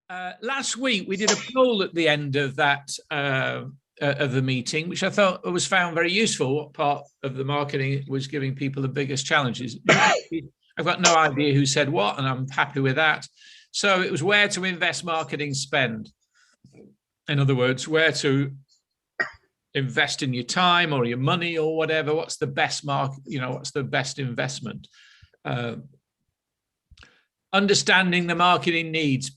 Last week we did a poll at the end of that of the meeting, which I thought was found very useful. What part of the marketing was giving people the biggest challenges? I've got no idea who said what, and I'm happy with that. So it was where to invest marketing spend. In other words, where to invest in your time or your money or whatever. What's the best what's the best investment? Understanding the marketing needs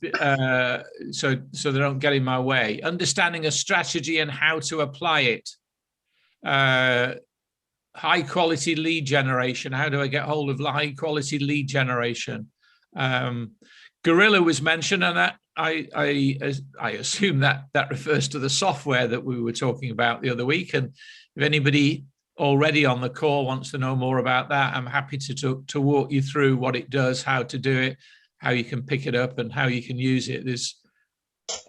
so they don't get in my way. Understanding a strategy and how to apply it. High quality lead generation. How do I get hold of high quality lead generation? Guerrilla was mentioned, and that I assume that refers to the software that we were talking about the other week. And if anybody already on the call wants to know more about that, I'm happy to walk you through what it does, how to do it, how you can pick it up, and how you can use it.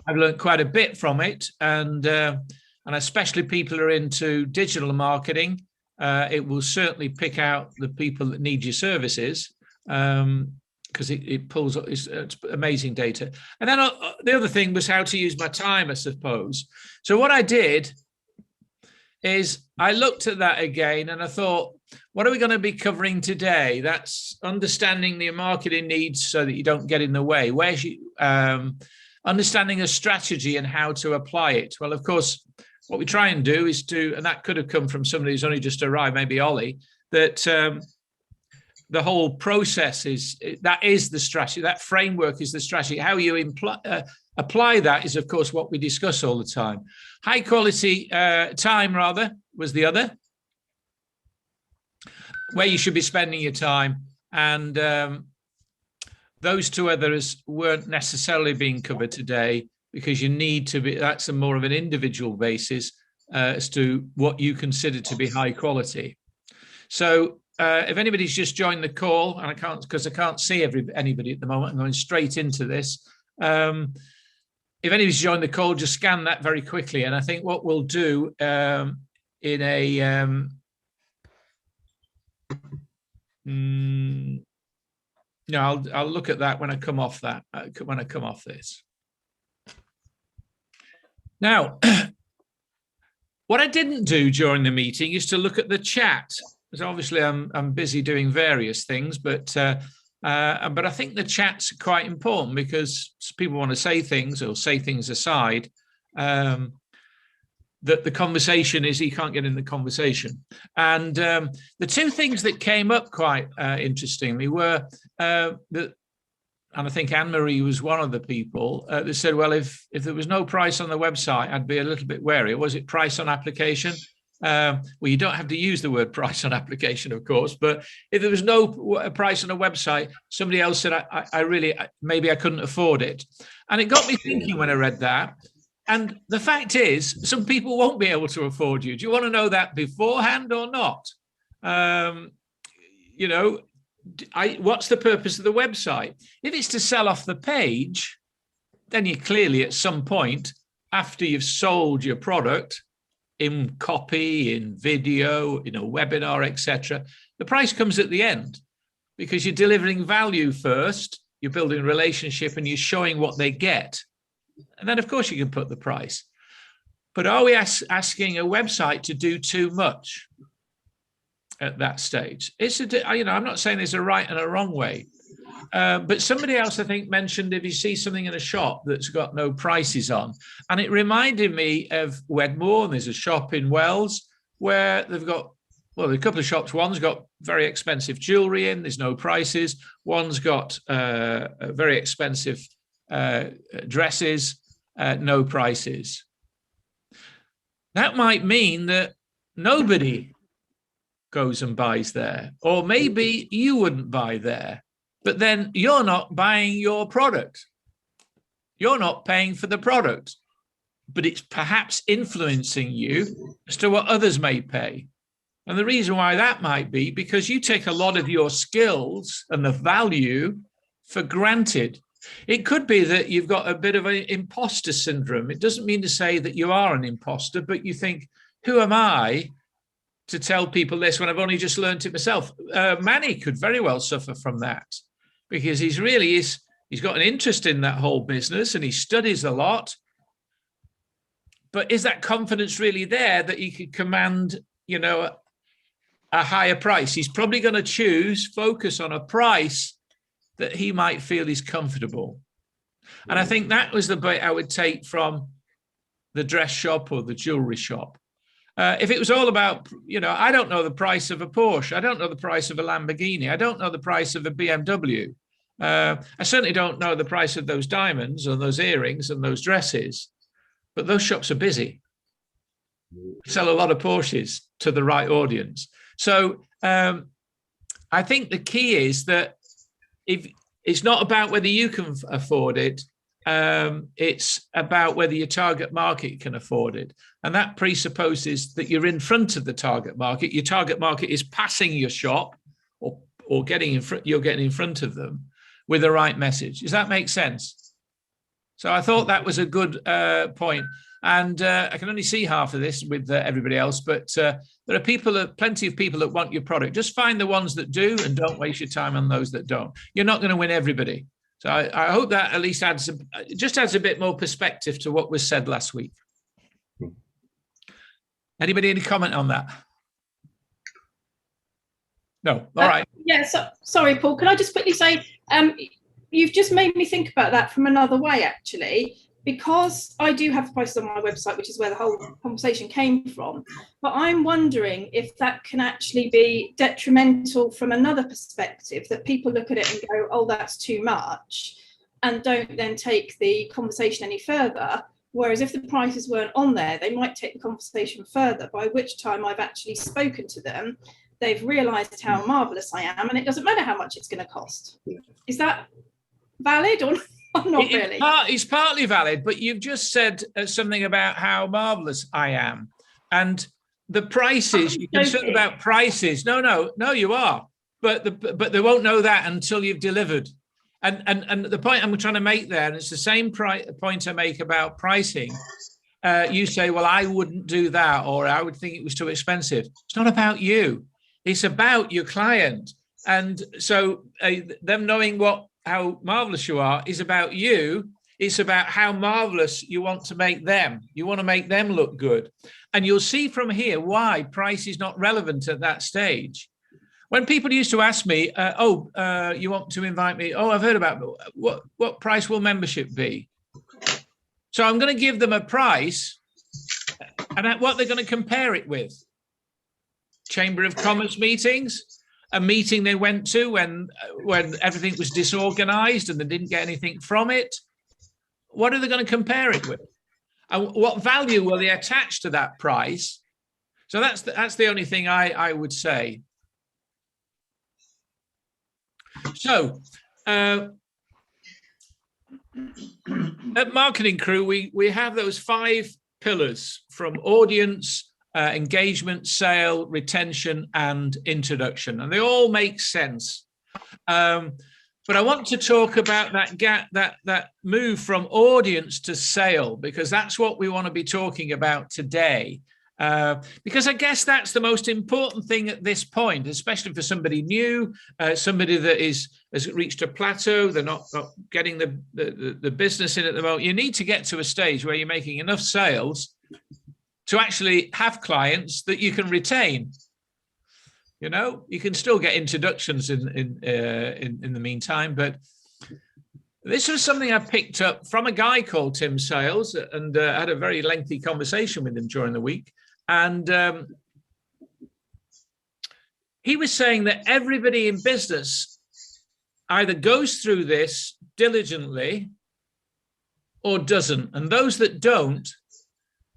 I've learned quite a bit from it, and especially people who are into digital marketing. It will certainly pick out the people that need your services. Because it pulls up it's amazing data. And then the other thing was how to use my time, I suppose. So what I did is I looked at that again and I thought, what are we going to be covering today? That's understanding the marketing needs so that you don't get in the way. Understanding a strategy and how to apply it. Well, of course, what we try and do is and that could have come from somebody who's only just arrived, maybe Ollie, that the whole process is the strategy. That framework is the strategy. How you apply that is, of course, what we discuss all the time. High quality time, rather, was the other. Where you should be spending your time. And those two others weren't necessarily being covered today because you need to be, that's a more of an individual basis as to what you consider to be high quality. So, if anybody's just joined the call, and I can't see anybody at the moment, I'm going straight into this. If anybody's joined the call, just scan that very quickly. And I think what we'll do I'll look at that when I come off this. Now, what I didn't do during the meeting is to look at the chat. So obviously I'm busy doing various things, but I think the chat's quite important because people want to say things or say things aside, that the conversation is, you can't get in the conversation. And the two things that came up quite interestingly were that, and I think Anne-Marie was one of the people that said, well, if there was no price on the website, I'd be a little bit wary. Was it price on application? Well, you don't have to use the word price on application, of course, but if there was no price on a website, somebody else said, maybe I couldn't afford it. And it got me thinking when I read that. And the fact is, some people won't be able to afford you. Do you want to know that beforehand or not? What's the purpose of the website? If it's to sell off the page, then you clearly at some point, after you've sold your product, in copy, in video, in a webinar, etc., the price comes at the end because you're delivering value first, you're building a relationship, and you're showing what they get. And then, of course, you can put the price. But are we asking a website to do too much at that stage? I'm not saying there's a right and a wrong way. But somebody else, I think, mentioned if you see something in a shop that's got no prices on, and it reminded me of Wedmore. There's a shop in Wells where they've got, well, a couple of shops. One's got very expensive jewelry in, there's no prices. One's got very expensive dresses, no prices. That might mean that nobody goes and buys there, or maybe you wouldn't buy there. But then you're not buying your product. You're not paying for the product, but it's perhaps influencing you as to what others may pay. And the reason why that might be because you take a lot of your skills and the value for granted. It could be that you've got a bit of an imposter syndrome. It doesn't mean to say that you are an imposter, but you think, who am I to tell people this when I've only just learned it myself? Manny could very well suffer from that. Because he's He's got an interest in that whole business and he studies a lot. But is that confidence really there that he could command, you know, a higher price? He's probably going to focus on a price that he might feel is comfortable. And I think that was the bit I would take from the dress shop or the jewelry shop. If it was all about, you know, I don't know the price of a Porsche. I don't know the price of a Lamborghini. I don't know the price of a BMW. I certainly don't know the price of those diamonds or those earrings and those dresses. But those shops are busy. Sell a lot of Porsches to the right audience. So I think the key is that if it's not about whether you can afford it, it's about whether your target market can afford it. And that presupposes that you're in front of the target market. Your target market is passing your shop or getting in front, you're getting in front of them with the right message. Does that make sense? So I thought that was a good point. And I can only see half of this with everybody else, but there are plenty of people that want your product. Just find the ones that do and don't waste your time on those that don't. You're not going to win everybody. So I hope that at least adds a bit more perspective to what was said last week. Anybody any comment on that? No. All right. Yeah. So, sorry, Paul. Can I just quickly say, you've just made me think about that from another way, actually, because I do have prices on my website, which is where the whole conversation came from. But I'm wondering if that can actually be detrimental from another perspective, that people look at it and go, oh, that's too much, and don't then take the conversation any further. Whereas if the prices weren't on there, they might take the conversation further, by which time I've actually spoken to them. They've realised how marvellous I am, and it doesn't matter how much it's going to cost. Is that valid or not really? It's partly valid, but you've just said something about how marvellous I am. And the prices, you're concerned about prices. No, you are. But they won't know that until you've delivered. And the point I'm trying to make there, and it's the same point I make about pricing. You say, well, I wouldn't do that, or I would think it was too expensive. It's not about you. It's about your client. And so them knowing how marvelous you are is about you. It's about how marvelous you want to make them. You want to make them look good. And you'll see from here why price is not relevant at that stage. When people used to ask me, you want to invite me? Oh, I've heard about what price will membership be? So I'm going to give them a price and what they're going to compare it with. Chamber of Commerce meetings, a meeting they went to when everything was disorganized and they didn't get anything from it. What are they going to compare it with? And what value will they attach to that price? So that's the only thing I would say. So at Marketing Crew, we have those 5 pillars from audience, engagement, sale, retention, and introduction, and they all make sense. But I want to talk about that move from audience to sale, because that's what we want to be talking about today. Because I guess that's the most important thing at this point, especially for somebody new, somebody that has reached a plateau. They're not getting the business in at the moment. You need to get to a stage where you're making enough sales to actually have clients that you can retain. You know, you can still get introductions in the meantime, but this was something I picked up from a guy called Tim Sales, and had a very lengthy conversation with him during the week. And he was saying that everybody in business either goes through this diligently or doesn't. And those that don't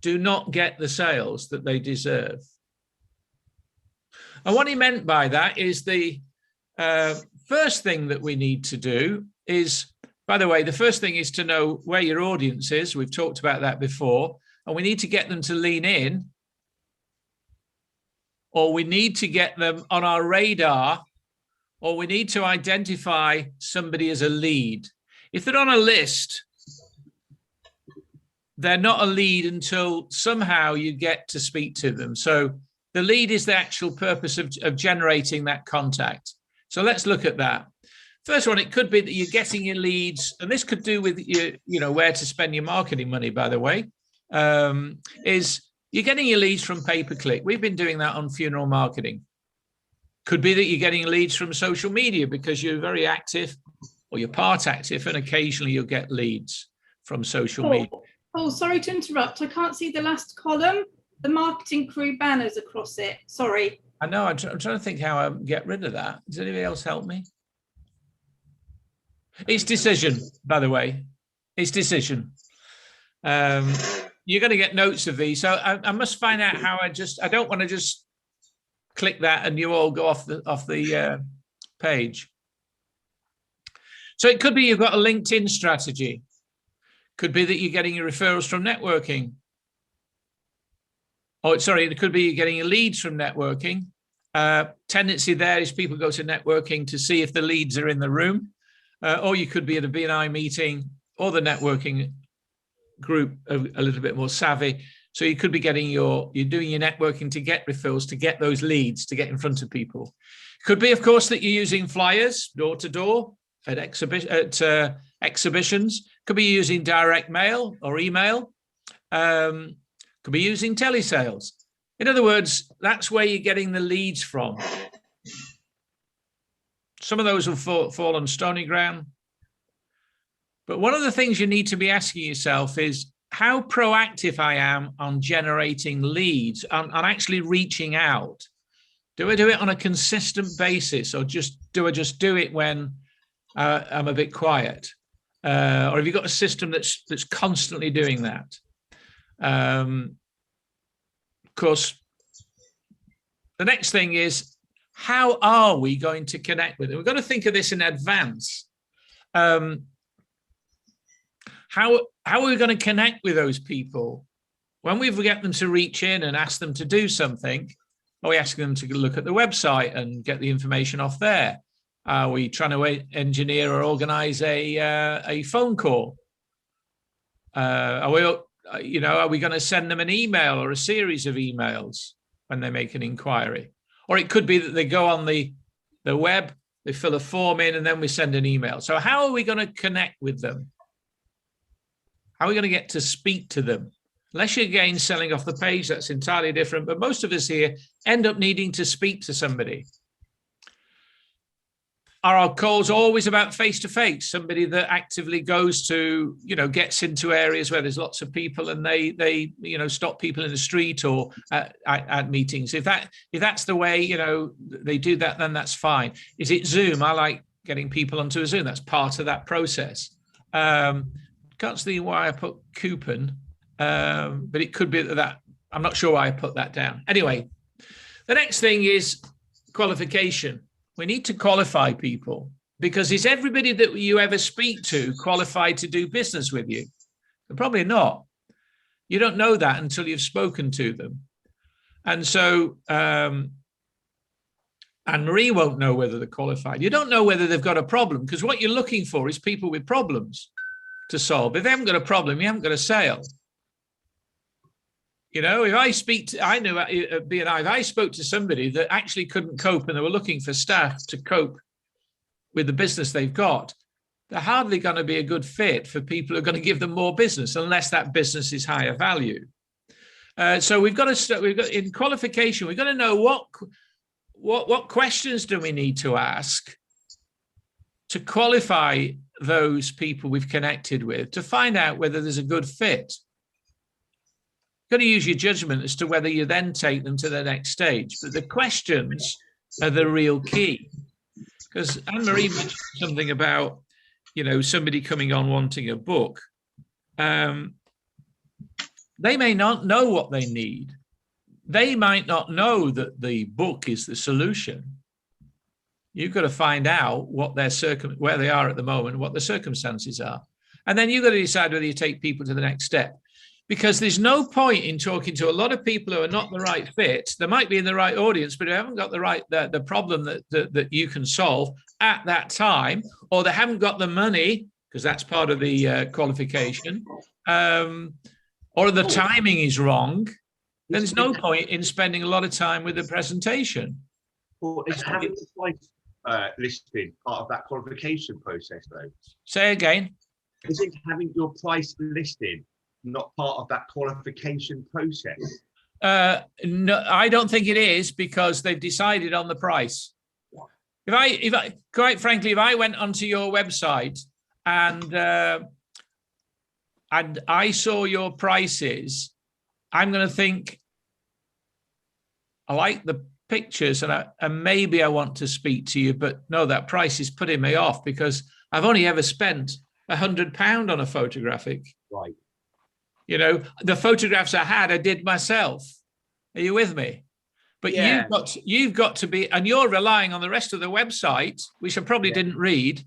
do not get the sales that they deserve. And what he meant by that is the first thing that we need to do is, by the way, the first thing is to know where your audience is. We've talked about that before. And we need to get them to lean in, or we need to get them on our radar, or we need to identify somebody as a lead. If they're on a list, they're not a lead until somehow you get to speak to them. So the lead is the actual purpose of generating that contact. So let's look at that. First one, it could be that you're getting your leads, and this could do with where to spend your marketing money, by the way, is you're getting your leads from pay-per-click. We've been doing that on funeral marketing. Could be that you're getting leads from social media because you're very active or you're part active, and occasionally you'll get leads from social media. Oh, sorry to interrupt. I can't see the last column. The marketing crew banners across it. Sorry. I know. I'm trying to think how I get rid of that. Does anybody else help me? It's decision, by the way. It's decision. You're going to get notes of these. So I must find out how I don't want to just click that and you all go off the page. So it could be you've got a LinkedIn strategy. Could be that you're getting your referrals from networking. Oh, sorry, it could be you're getting your leads from networking. Tendency there is people go to networking to see if the leads are in the room. Or you could be at a BNI meeting or the networking group a little bit more savvy. So you could be getting you're doing your networking to get referrals, to get those leads, to get in front of people. Could be, of course, that you're using flyers door to door at exhibitions. Could be using direct mail or email. Could be using telesales. In other words, that's where you're getting the leads from. Some of those will fall on stony ground. But one of the things you need to be asking yourself is how proactive I am on generating leads, on actually reaching out. Do I do it on a consistent basis, or do I just do it when I'm a bit quiet? Or have you got a system that's constantly doing that? Of course, the next thing is, how are we going to connect with them? We've got to think of this in advance. How are we going to connect with those people? When we get them to reach in and ask them to do something, are we asking them to look at the website and get the information off there? Are we trying to engineer or organize a phone call? Are we going to send them an email or a series of emails when they make an inquiry? Or it could be that they go on the web, they fill a form in, and then we send an email. So how are we going to connect with them? How are we going to get to speak to them? Unless you're again selling off the page, that's entirely different. But most of us here end up needing to speak to somebody. Are our calls always about face-to-face? Somebody that actively goes to, gets into areas where there's lots of people and they stop people in the street or at meetings. If that's the way, they do that, then that's fine. Is it Zoom? I like getting people onto a Zoom. That's part of that process. Can't see why I put coupon, but it could be that I'm not sure why I put that down. Anyway, the next thing is qualification. We need to qualify people, because is everybody that you ever speak to qualified to do business with you? Probably not. You don't know that until you've spoken to them. And so Anne-Marie won't know whether they're qualified. You don't know whether they've got a problem, because what you're looking for is people with problems to solve. If they haven't got a problem, you haven't got a sale. If I knew at BNI, if I spoke to somebody that actually couldn't cope and they were looking for staff to cope with the business they've got, they're hardly going to be a good fit for people who are going to give them more business unless that business is higher value. So we've got in qualification, we've got to know what questions do we need to ask to qualify those people we've connected with, to find out whether there's a good fit. You've got to use your judgment as to whether you then take them to the next stage. But the questions are the real key. Because Anne-Marie mentioned something about, somebody coming on wanting a book. They may not know what they need. They might not know that the book is the solution. You've got to find out where they are at the moment, what the circumstances are. And then you've got to decide whether you take people to the next step. Because there's no point in talking to a lot of people who are not the right fit. They might be in the right audience, but who haven't got the problem that you can solve at that time, or they haven't got the money, because that's part of the qualification, or the timing is wrong. Then there's no point in spending a lot of time with the presentation. Or is having listed part of that qualification process, though? Say again. Isn't having your price listed not part of that qualification process? No, I don't think it is, because they've decided on the price. If I, quite frankly, if I went onto your website and I saw your prices, I'm going to think, I like the pictures and maybe I want to speak to you, but no, that price is putting me off because I've only ever spent £100 on a photographic. Right. You know, the photographs I did myself. Are you with me? But Yeah. you've got to be, and you're relying on the rest of the website, which I probably didn't read.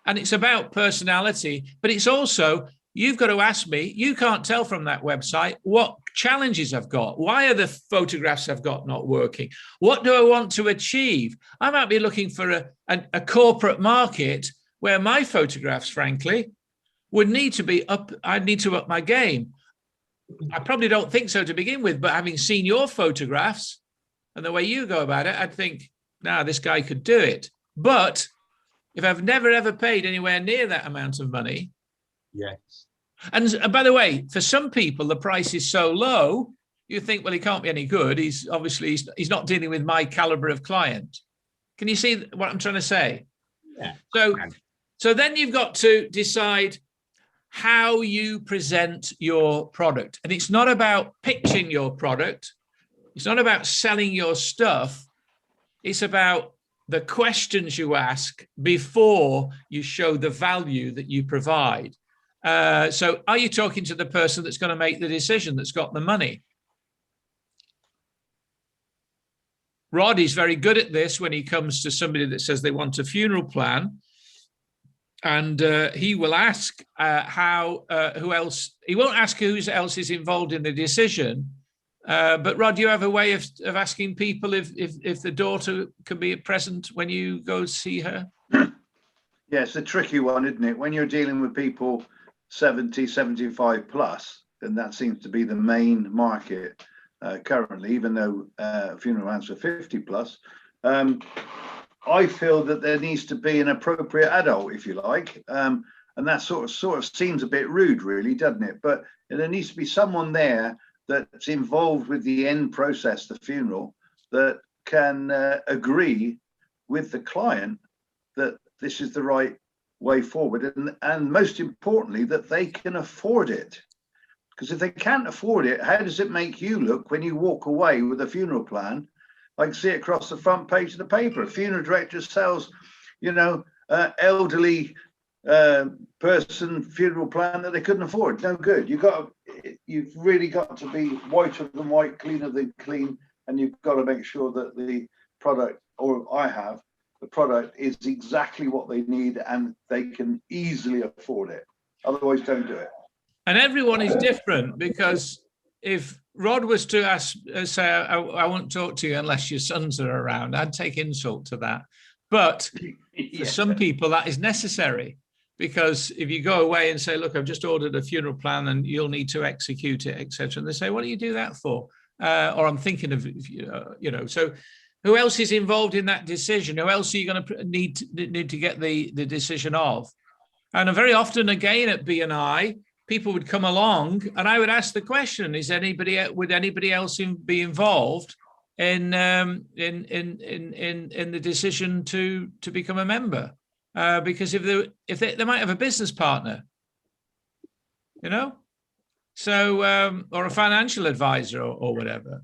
And it's about personality, but it's also, you've got to ask me, you can't tell from that website what challenges I've got. Why are the photographs I've got not working? What do I want to achieve? I might be looking for a corporate market where my photographs, frankly, would need to be up. I'd need to up my game. I probably don't think so to begin with, but having seen your photographs and the way you go about it, I'd think, nah, this guy could do it. But if I've never, ever paid anywhere near that amount of money. Yes. And by the way, for some people, the price is so low, you think, well, he can't be any good. He's not dealing with my caliber of client. Can you see what I'm trying to say? Yeah. So then you've got to decide how you present your product. And it's not about pitching your product. It's not about selling your stuff. It's about the questions you ask before you show the value that you provide. So are you talking to the person that's going to make the decision, that's got the money? Rod is very good at this when he comes to somebody that says they want a funeral plan. And he will ask who else. He won't ask who else is involved in the decision. But Rod, do you have a way of asking people if the daughter can be present when you go see her? Yeah, it's a tricky one, isn't it? When you're dealing with people 70, 75 plus, then that seems to be the main market currently, even though funeral homes are 50 plus. I feel that there needs to be an appropriate adult, if you like, and that sort of seems a bit rude, really, doesn't it? But there needs to be someone there that's involved with the end process, the funeral, that can agree with the client that this is the right way forward, and most importantly, that they can afford it. Because if they can't afford it, how does it make you look when you walk away with a funeral plan? I can see it across the front page of the paper. A funeral director sells, elderly person funeral plan that they couldn't afford. No good. You've really got to be whiter than white, cleaner than clean, and you've got to make sure that the product, or the product is exactly what they need and they can easily afford it. Otherwise, don't do it. And everyone is different, because if Rod was to say, I won't talk to you unless your sons are around, I'd take insult to that. But for some people, that is necessary, because if you go away and say, look, I've just ordered a funeral plan and you'll need to execute it, etc., and they say, what do you do that for? Or I'm thinking of, so who else is involved in that decision? Who else are you going to need to get the decision of? And very often, again, at BNI, people would come along and I would ask the question, would anybody else be involved in the decision to become a member? Because if they might have a business partner, so or a financial advisor or whatever.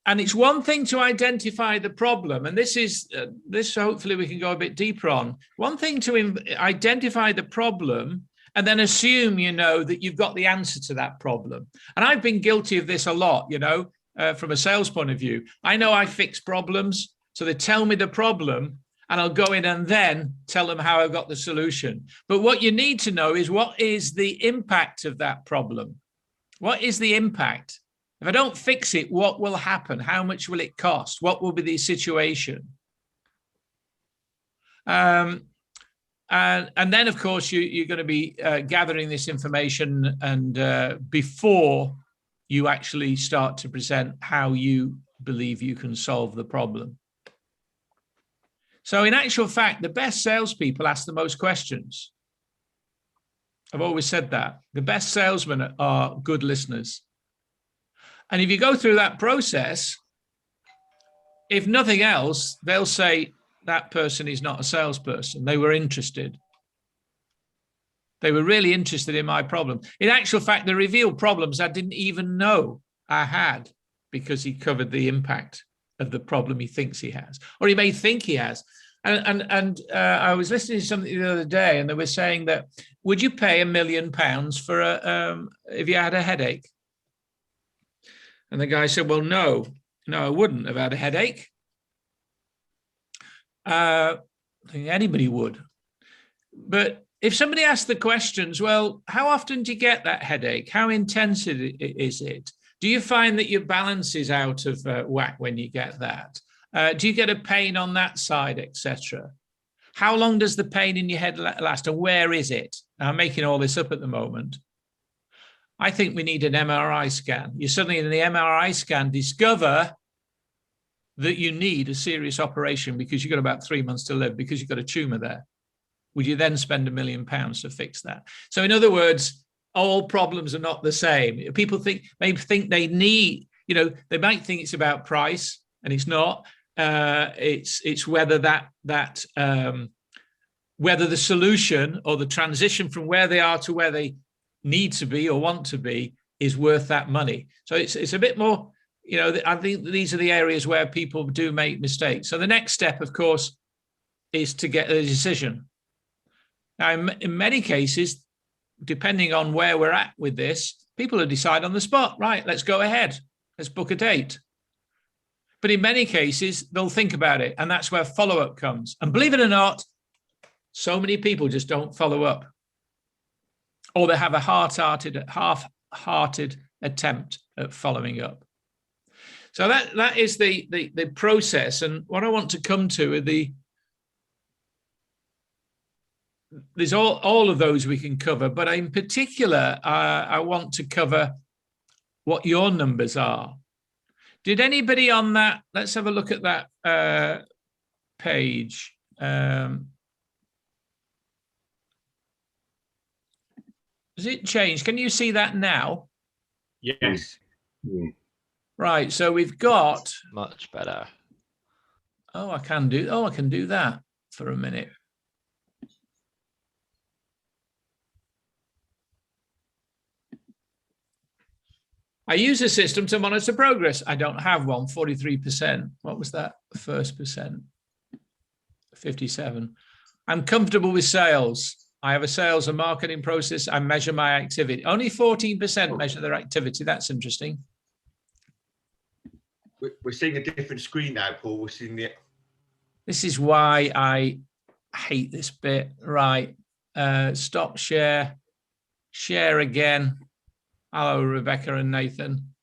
And it's one thing to identify the problem, and this hopefully we can go a bit deeper on. One thing to identify the problem and then assume, that you've got the answer to that problem. And I've been guilty of this a lot, from a sales point of view. I know I fix problems, so they tell me the problem, and I'll go in and then tell them how I've got the solution. But what you need to know is, what is the impact of that problem? What is the impact? If I don't fix it, what will happen? How much will it cost? What will be the situation? And then, of course, you're going to be gathering this information, and before you actually start to present how you believe you can solve the problem. So in actual fact, the best salespeople ask the most questions. I've always said that. The best salesmen are good listeners. And if you go through that process, if nothing else, they'll say that person is not a salesperson. They were interested. They were really interested in my problem. In actual fact, they revealed problems I didn't even know I had because he covered the impact of the problem he thinks he has, or he may think he has. And I was listening to something the other day, and they were saying that, would you pay £1 million for if you had a headache? And the guy said, well, no, I wouldn't have had a headache. I think anybody would. But if somebody asked the questions, well, how often do you get that headache? How intense is it? Do you find that your balance is out of whack when you get that? Do you get a pain on that side, etc.? How long does the pain in your head last, and where is it? I'm making all this up at the moment. I think we need an MRI scan. You suddenly in the MRI scan discover that you need a serious operation because you've got about 3 months to live because you've got a tumor there. Would you then spend £1 million to fix that? So in other words, all problems are not the same. People maybe think they need, they might think it's about price, and it's not. It's whether whether the solution or the transition from where they are to where they need to be or want to be is worth that money. So it's a bit more, I think these are the areas where people do make mistakes. So the next step, of course, is to get a decision. Now, in many cases, depending on where we're at with this, people will decide on the spot, right, let's go ahead, let's book a date. But in many cases, they'll think about it, and that's where follow-up comes. And believe it or not, so many people just don't follow up, or they have a half-hearted attempt at following up. So that is the process. And what I want to come to are there's all of those we can cover, but in particular, I want to cover what your numbers are. Did anybody on that, let's have a look at that page. Does it change? Can you see that now? Yes. Right, so we've got... Much better. Oh, I can do that for a minute. I use a system to monitor progress. I don't have one, 43%. What was that first percent? 57. I'm comfortable with sales. I have a sales and marketing process. I measure my activity. Only 14% measure their activity. That's interesting. We're seeing a different screen now, Paul. We're seeing the... This is why I hate this bit. Right. Stop share. Share again. Hello, Rebecca and Nathan.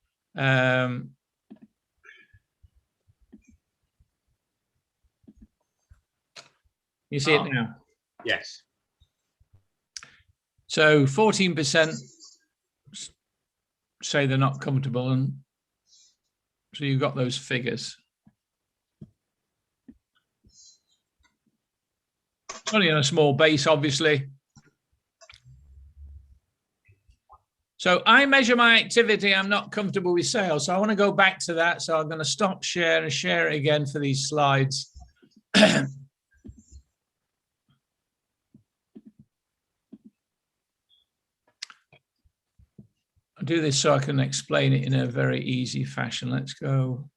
You see it now? Yes. So 14% say they're not comfortable, and so you've got those figures. Only on a small base, obviously. So I measure my activity. I'm not comfortable with sales. So I want to go back to that. So I'm going to stop share and share it again for these slides. I'll do this so I can explain it in a very easy fashion. Let's go.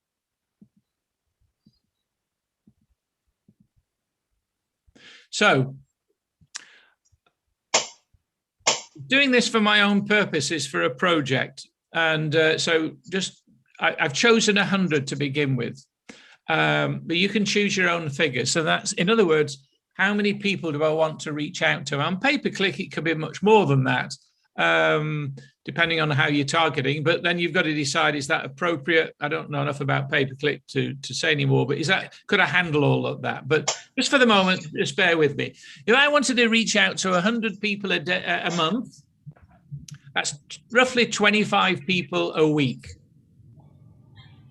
So doing this for my own purposes for a project. And so I've chosen 100 to begin with, but you can choose your own figure. So that's, in other words, how many people do I want to reach out to? On pay-per-click, it could be much more than that, depending on how you're targeting. But then you've got to decide, is that appropriate? I don't know enough about pay-per-click to say any more, but could I handle all of that? But just for the moment, just bear with me. If I wanted to reach out to 100 people a month, that's roughly 25 people a week.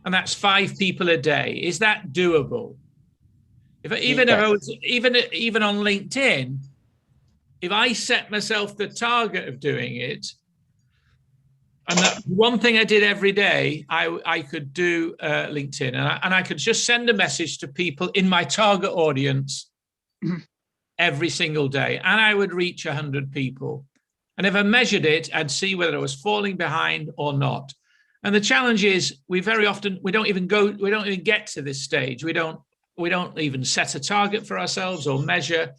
And that's 5 people a day. Is that doable? Even on LinkedIn, if I set myself the target of doing it, and that one thing I did every day, I could do LinkedIn, and I could just send a message to people in my target audience every single day, and I would reach 100 people. And if I measured it, I'd see whether I was falling behind or not. And the challenge is, we don't even get to this stage. We don't even set a target for ourselves or measure,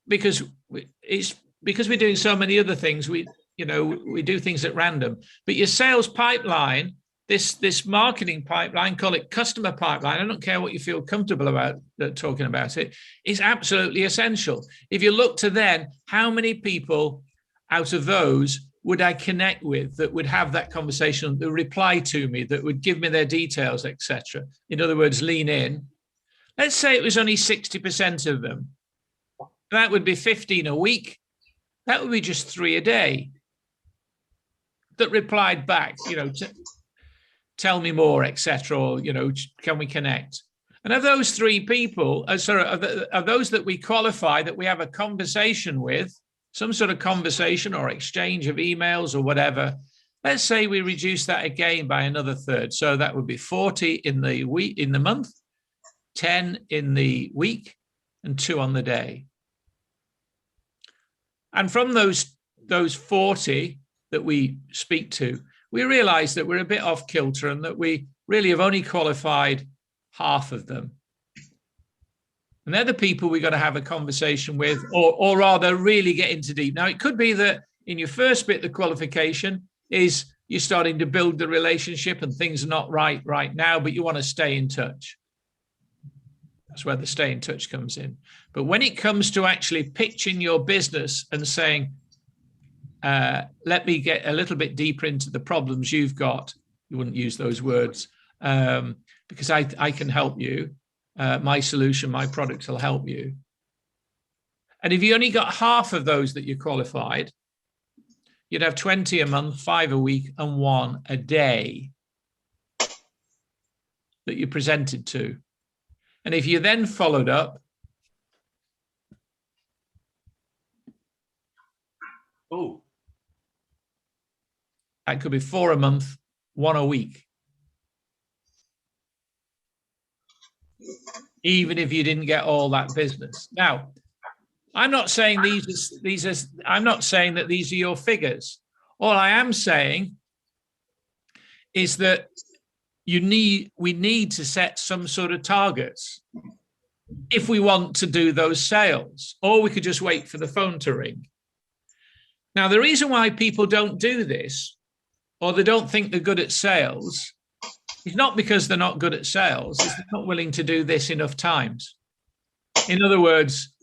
because we're doing so many other things. We do things at random. But your sales pipeline, this marketing pipeline, call it customer pipeline, I don't care what you feel comfortable about talking about it, is absolutely essential. If you look to then, how many people out of those would I connect with that would have that conversation, that would reply to me, that would give me their details, etc. In other words, lean in. Let's say it was only 60% of them. That would be 15 a week. That would be just 3 a day that replied back, tell me more, etc. Or, can we connect? And of those 3 people, of those that we qualify, that we have a conversation with, some sort of conversation or exchange of emails or whatever, let's say we reduce that again by another third. So that would be 40 in the week, in the month, 10 in the week, and 2 on the day. And from those 40 that we speak to, we realize that we're a bit off kilter and that we really have only qualified half of them. And they're the people we've got to have a conversation with, or rather really get into deep. Now, it could be that in your first bit, the qualification is you're starting to build the relationship and things are not right now, but you want to stay in touch. That's where the stay in touch comes in. But when it comes to actually pitching your business and saying, let me get a little bit deeper into the problems you've got, you wouldn't use those words, because I can help you. My solution, my products will help you. And if you only got half of those that you qualified, you'd have 20 a month, 5 a week, and 1 a day that you presented to. And if you then followed up, that could be 4 a month, 1 a week. Even if you didn't get all that business. Now, I'm not saying I'm not saying that these are your figures. All I am saying is that we need to set some sort of targets if we want to do those sales, or we could just wait for the phone to ring. Now, the reason why people don't do this, or they don't think they're good at sales, it's not because they're not good at sales, it's they're not willing to do this enough times. In other words,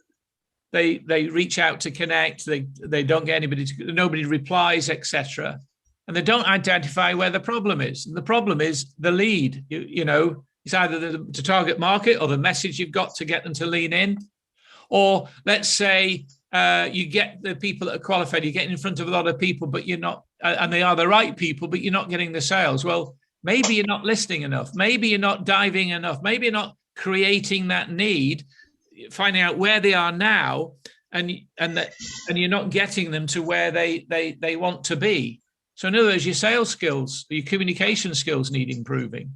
they reach out to connect, they don't get nobody replies, etc. And they don't identify where the problem is. And the problem is the lead. It's either the target market or the message you've got to get them to lean in. Or let's say you get the people that are qualified, you get in front of a lot of people, but you're not, and they are the right people, but you're not getting the sales. Well, maybe you're not listening enough. Maybe you're not diving enough. Maybe you're not creating that need, finding out where they are now, and you're not getting them to where they want to be. So in other words, your sales skills, your communication skills need improving.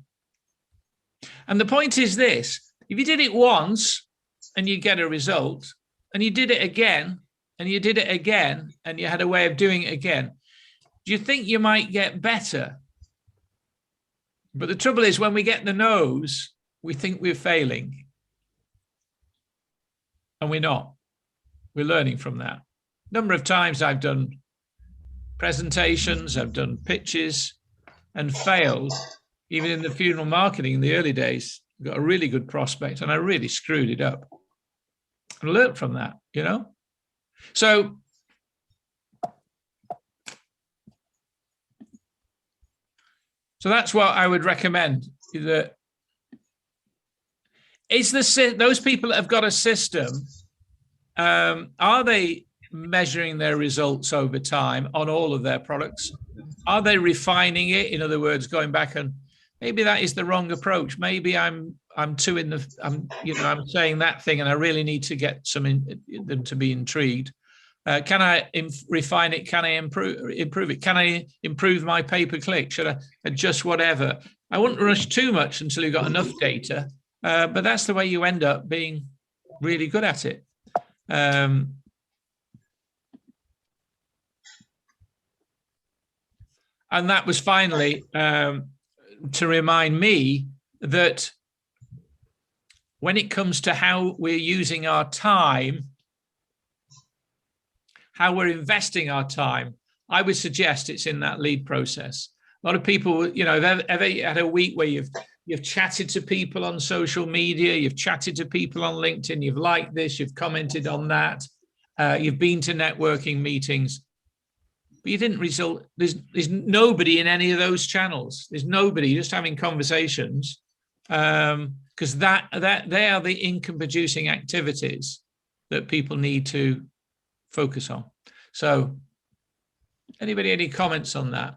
And the point is this: if you did it once and you get a result, and you did it again, and you did it again, and you had a way of doing it again, do you think you might get better? But the trouble is, when we get the no's, we think we're failing. And we're not. We're learning from that. A number of times I've done presentations, I've done pitches, and failed. Even in the funeral marketing in the early days, I got a really good prospect, and I really screwed it up. I learned from that, So that's what I would recommend. That is those people that have got a system, are they measuring their results over time on all of their products? Are they refining it? In other words, going back and maybe that is the wrong approach. Maybe I'm I'm I'm saying that thing, and I really need to get them to be intrigued. Can I refine it? Can I improve it? Can I improve my pay-per-click? Should I adjust whatever? I wouldn't rush too much until you've got enough data, but that's the way you end up being really good at it. And that was finally to remind me that when it comes to how we're using our time, how we're investing our time, I would suggest it's in that lead process. A lot of people, have ever had a week where you've chatted to people on social media, you've chatted to people on LinkedIn, you've liked this, you've commented on that, you've been to networking meetings, but you didn't result. There's nobody in any of those channels. There's nobody just having conversations, because they are the income-producing activities that people need to focus on. So, anybody, any comments on that?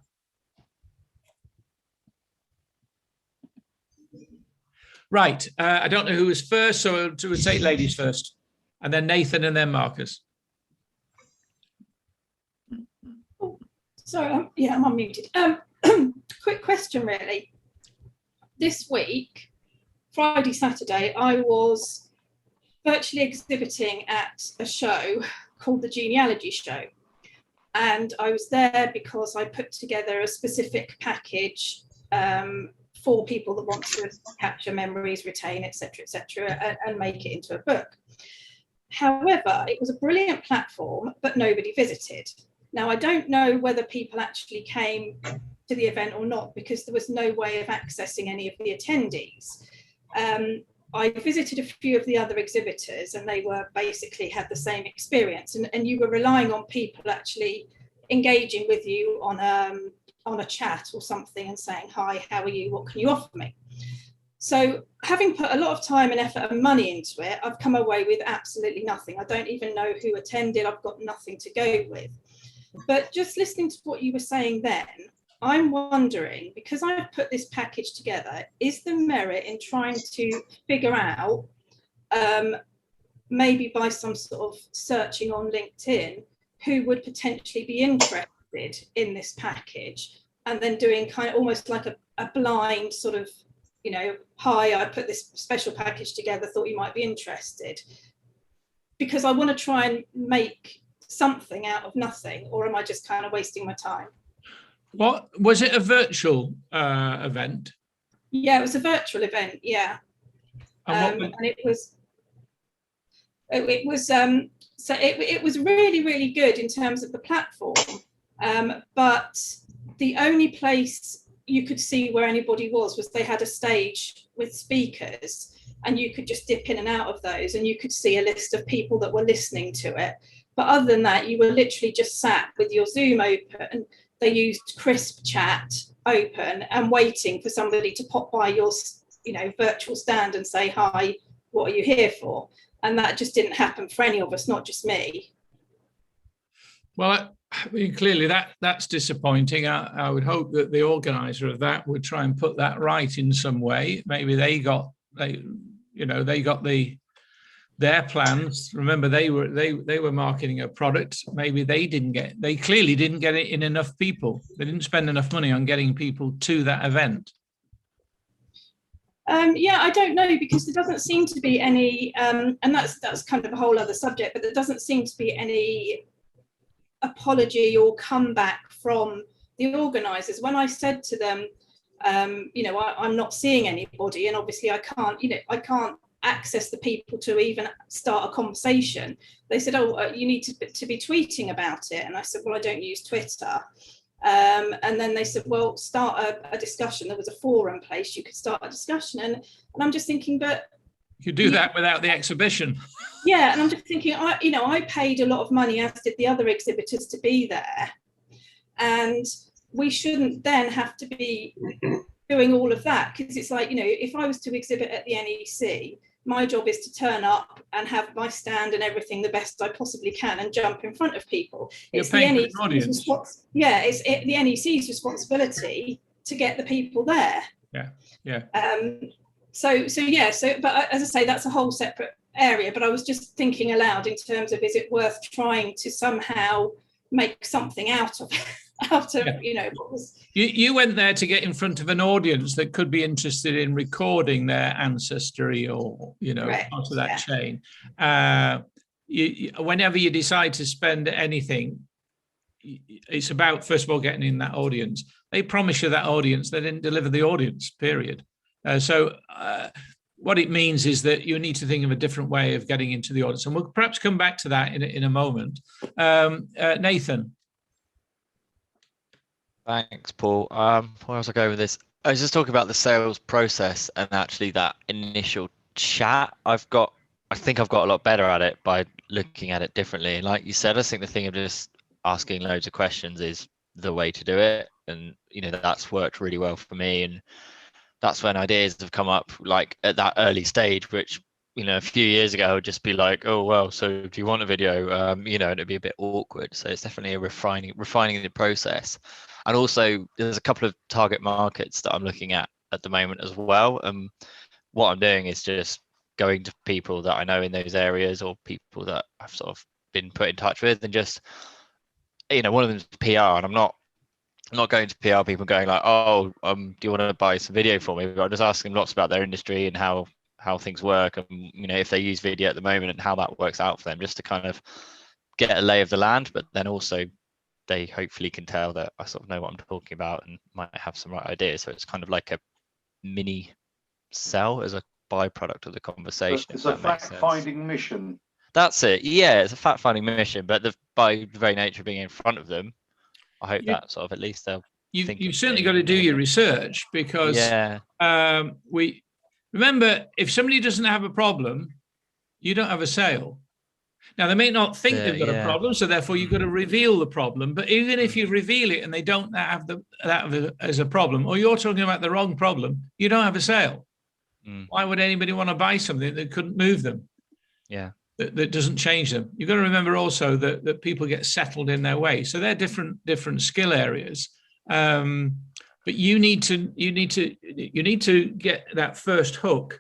Right. I don't know who was first, so we'll take ladies first, and then Nathan, and then Marcus. Sorry, I'm unmuted. Quick question, really. This week, Friday, Saturday, I was virtually exhibiting at a show called the Genealogy Show. And I was there because I put together a specific package for people that want to capture memories, retain, etc., and make it into a book. However, it was a brilliant platform, but nobody visited. Now, I don't know whether people actually came to the event or not, because there was no way of accessing any of the attendees. I visited a few of the other exhibitors, and they were basically had the same experience, and you were relying on people actually engaging with you on a chat or something and saying, hi, how are you? What can you offer me? So having put a lot of time and effort and money into it, I've come away with absolutely nothing. I don't even know who attended. I've got nothing to go with. But just listening to what you were saying then, I'm wondering, because I've put this package together, is there merit in trying to figure out, maybe by some sort of searching on LinkedIn, who would potentially be interested in this package, and then doing kind of almost like a blind sort of, hi, I put this special package together, thought you might be interested, because I want to try and make something out of nothing, or am I just kind of wasting my time? What was it, a virtual event? Yeah, it was a virtual event. Yeah, and it was so it was really, really good in terms of the platform, but the only place you could see where anybody was they had a stage with speakers, and you could just dip in and out of those, and you could see a list of people that were listening to it. But other than that, you were literally just sat with your Zoom open. They used Crisp Chat open and waiting for somebody to pop by your, virtual stand and say, hi, what are you here for? And that just didn't happen for any of us, not just me. Well, I mean, clearly that's disappointing. I would hope that the organizer of that would try and put that right in some way. Maybe they got their plans. Remember, they were marketing a product. Maybe they clearly didn't get it in enough people. They didn't spend enough money on getting people to that event. Yeah, I don't know, because there doesn't seem to be any, and that's kind of a whole other subject, but there doesn't seem to be any apology or comeback from the organisers. When I said to them, I'm not seeing anybody, and obviously I can't access the people to even start a conversation. They said, you need to be tweeting about it. And I said, well, I don't use Twitter. And then they said, well, start a discussion. There was a forum place, you could start a discussion. And I'm just thinking, but you could do that without the exhibition. Yeah, and I'm just thinking, I paid a lot of money, as did the other exhibitors, to be there. And we shouldn't then have to be doing all of that, because it's like, if I was to exhibit at the NEC, my job is to turn up and have my stand and everything the best I possibly can and jump in front of people. It's the NEC's the NEC's responsibility to get the people there. Yeah. but as I say, that's a whole separate area. But I was just thinking aloud in terms of, is it worth trying to somehow make something out of what was. You went there to get in front of an audience that could be interested in recording their ancestry or Correct, part of that chain. Whenever you decide to spend anything, it's about, first of all, getting in that audience. They promise you that audience, they didn't deliver the audience, period. So what it means is that you need to think of a different way of getting into the audience. And we'll perhaps come back to that in a moment. Nathan. Thanks, Paul. Where else I go with this? I was just talking about the sales process and actually that initial chat. I think I've got a lot better at it by looking at it differently. And like you said, I think the thing of just asking loads of questions is the way to do it. And, that's worked really well for me. And that's when ideas have come up, like at that early stage, which, a few years ago would just be like, oh, well, so do you want a video? And it'd be a bit awkward. So it's definitely a refining the process. And also there's a couple of target markets that I'm looking at the moment as well. What I'm doing is just going to people that I know in those areas or people that I've sort of been put in touch with, and just, one of them is PR, and I'm not going to PR people going like, oh, do you want to buy some video for me? But I'm just asking them lots about their industry and how things work, and if they use video at the moment and how that works out for them, just to kind of get a lay of the land. But then also they hopefully can tell that I sort of know what I'm talking about and might have some right ideas. So it's kind of like a mini sell as a byproduct of the conversation. It's a fact-finding mission. That's it. Yeah, it's a fact-finding mission, but by the very nature of being in front of them, I hope that sort of at least they'll. You've certainly got to do your research, because we remember, if somebody doesn't have a problem, you don't have a sale. Now, they may not think they've got a problem, so therefore you've got to reveal the problem. But even if you reveal it and they don't have that as a problem, or you're talking about the wrong problem, you don't have a sale. Why would anybody want to buy something that couldn't move them? Yeah. That doesn't change them. You've got to remember also that people get settled in their way. So they're different skill areas. But you need to get that first hook.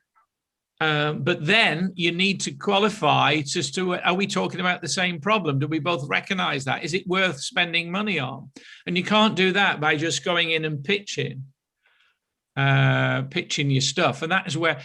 But then you need to qualify as to, are we talking about the same problem? Do we both recognize that? Is it worth spending money on? And you can't do that by just going in and pitching your stuff. And that is where,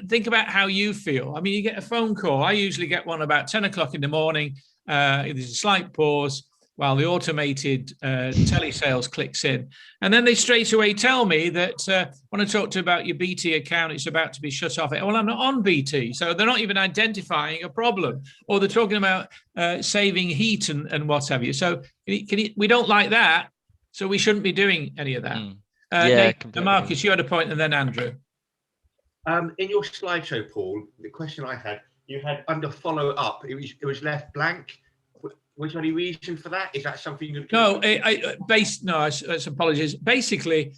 think about how you feel. You get a phone call. I usually get one about 10 o'clock in the morning. There's a slight pause while the automated telesales clicks in. And then they straight away tell me that want to talk to you about your BT account, it's about to be shut off. Well, I'm not on BT. So they're not even identifying a problem. Or they're talking about saving heat and what have you. So we don't like that. So we shouldn't be doing any of that. Marcus, you had a point, and then Andrew. In your slideshow, Paul, the question I had, you had under follow up, it was left blank. Was there any reason for that? Is that something you? No, apologies. Basically,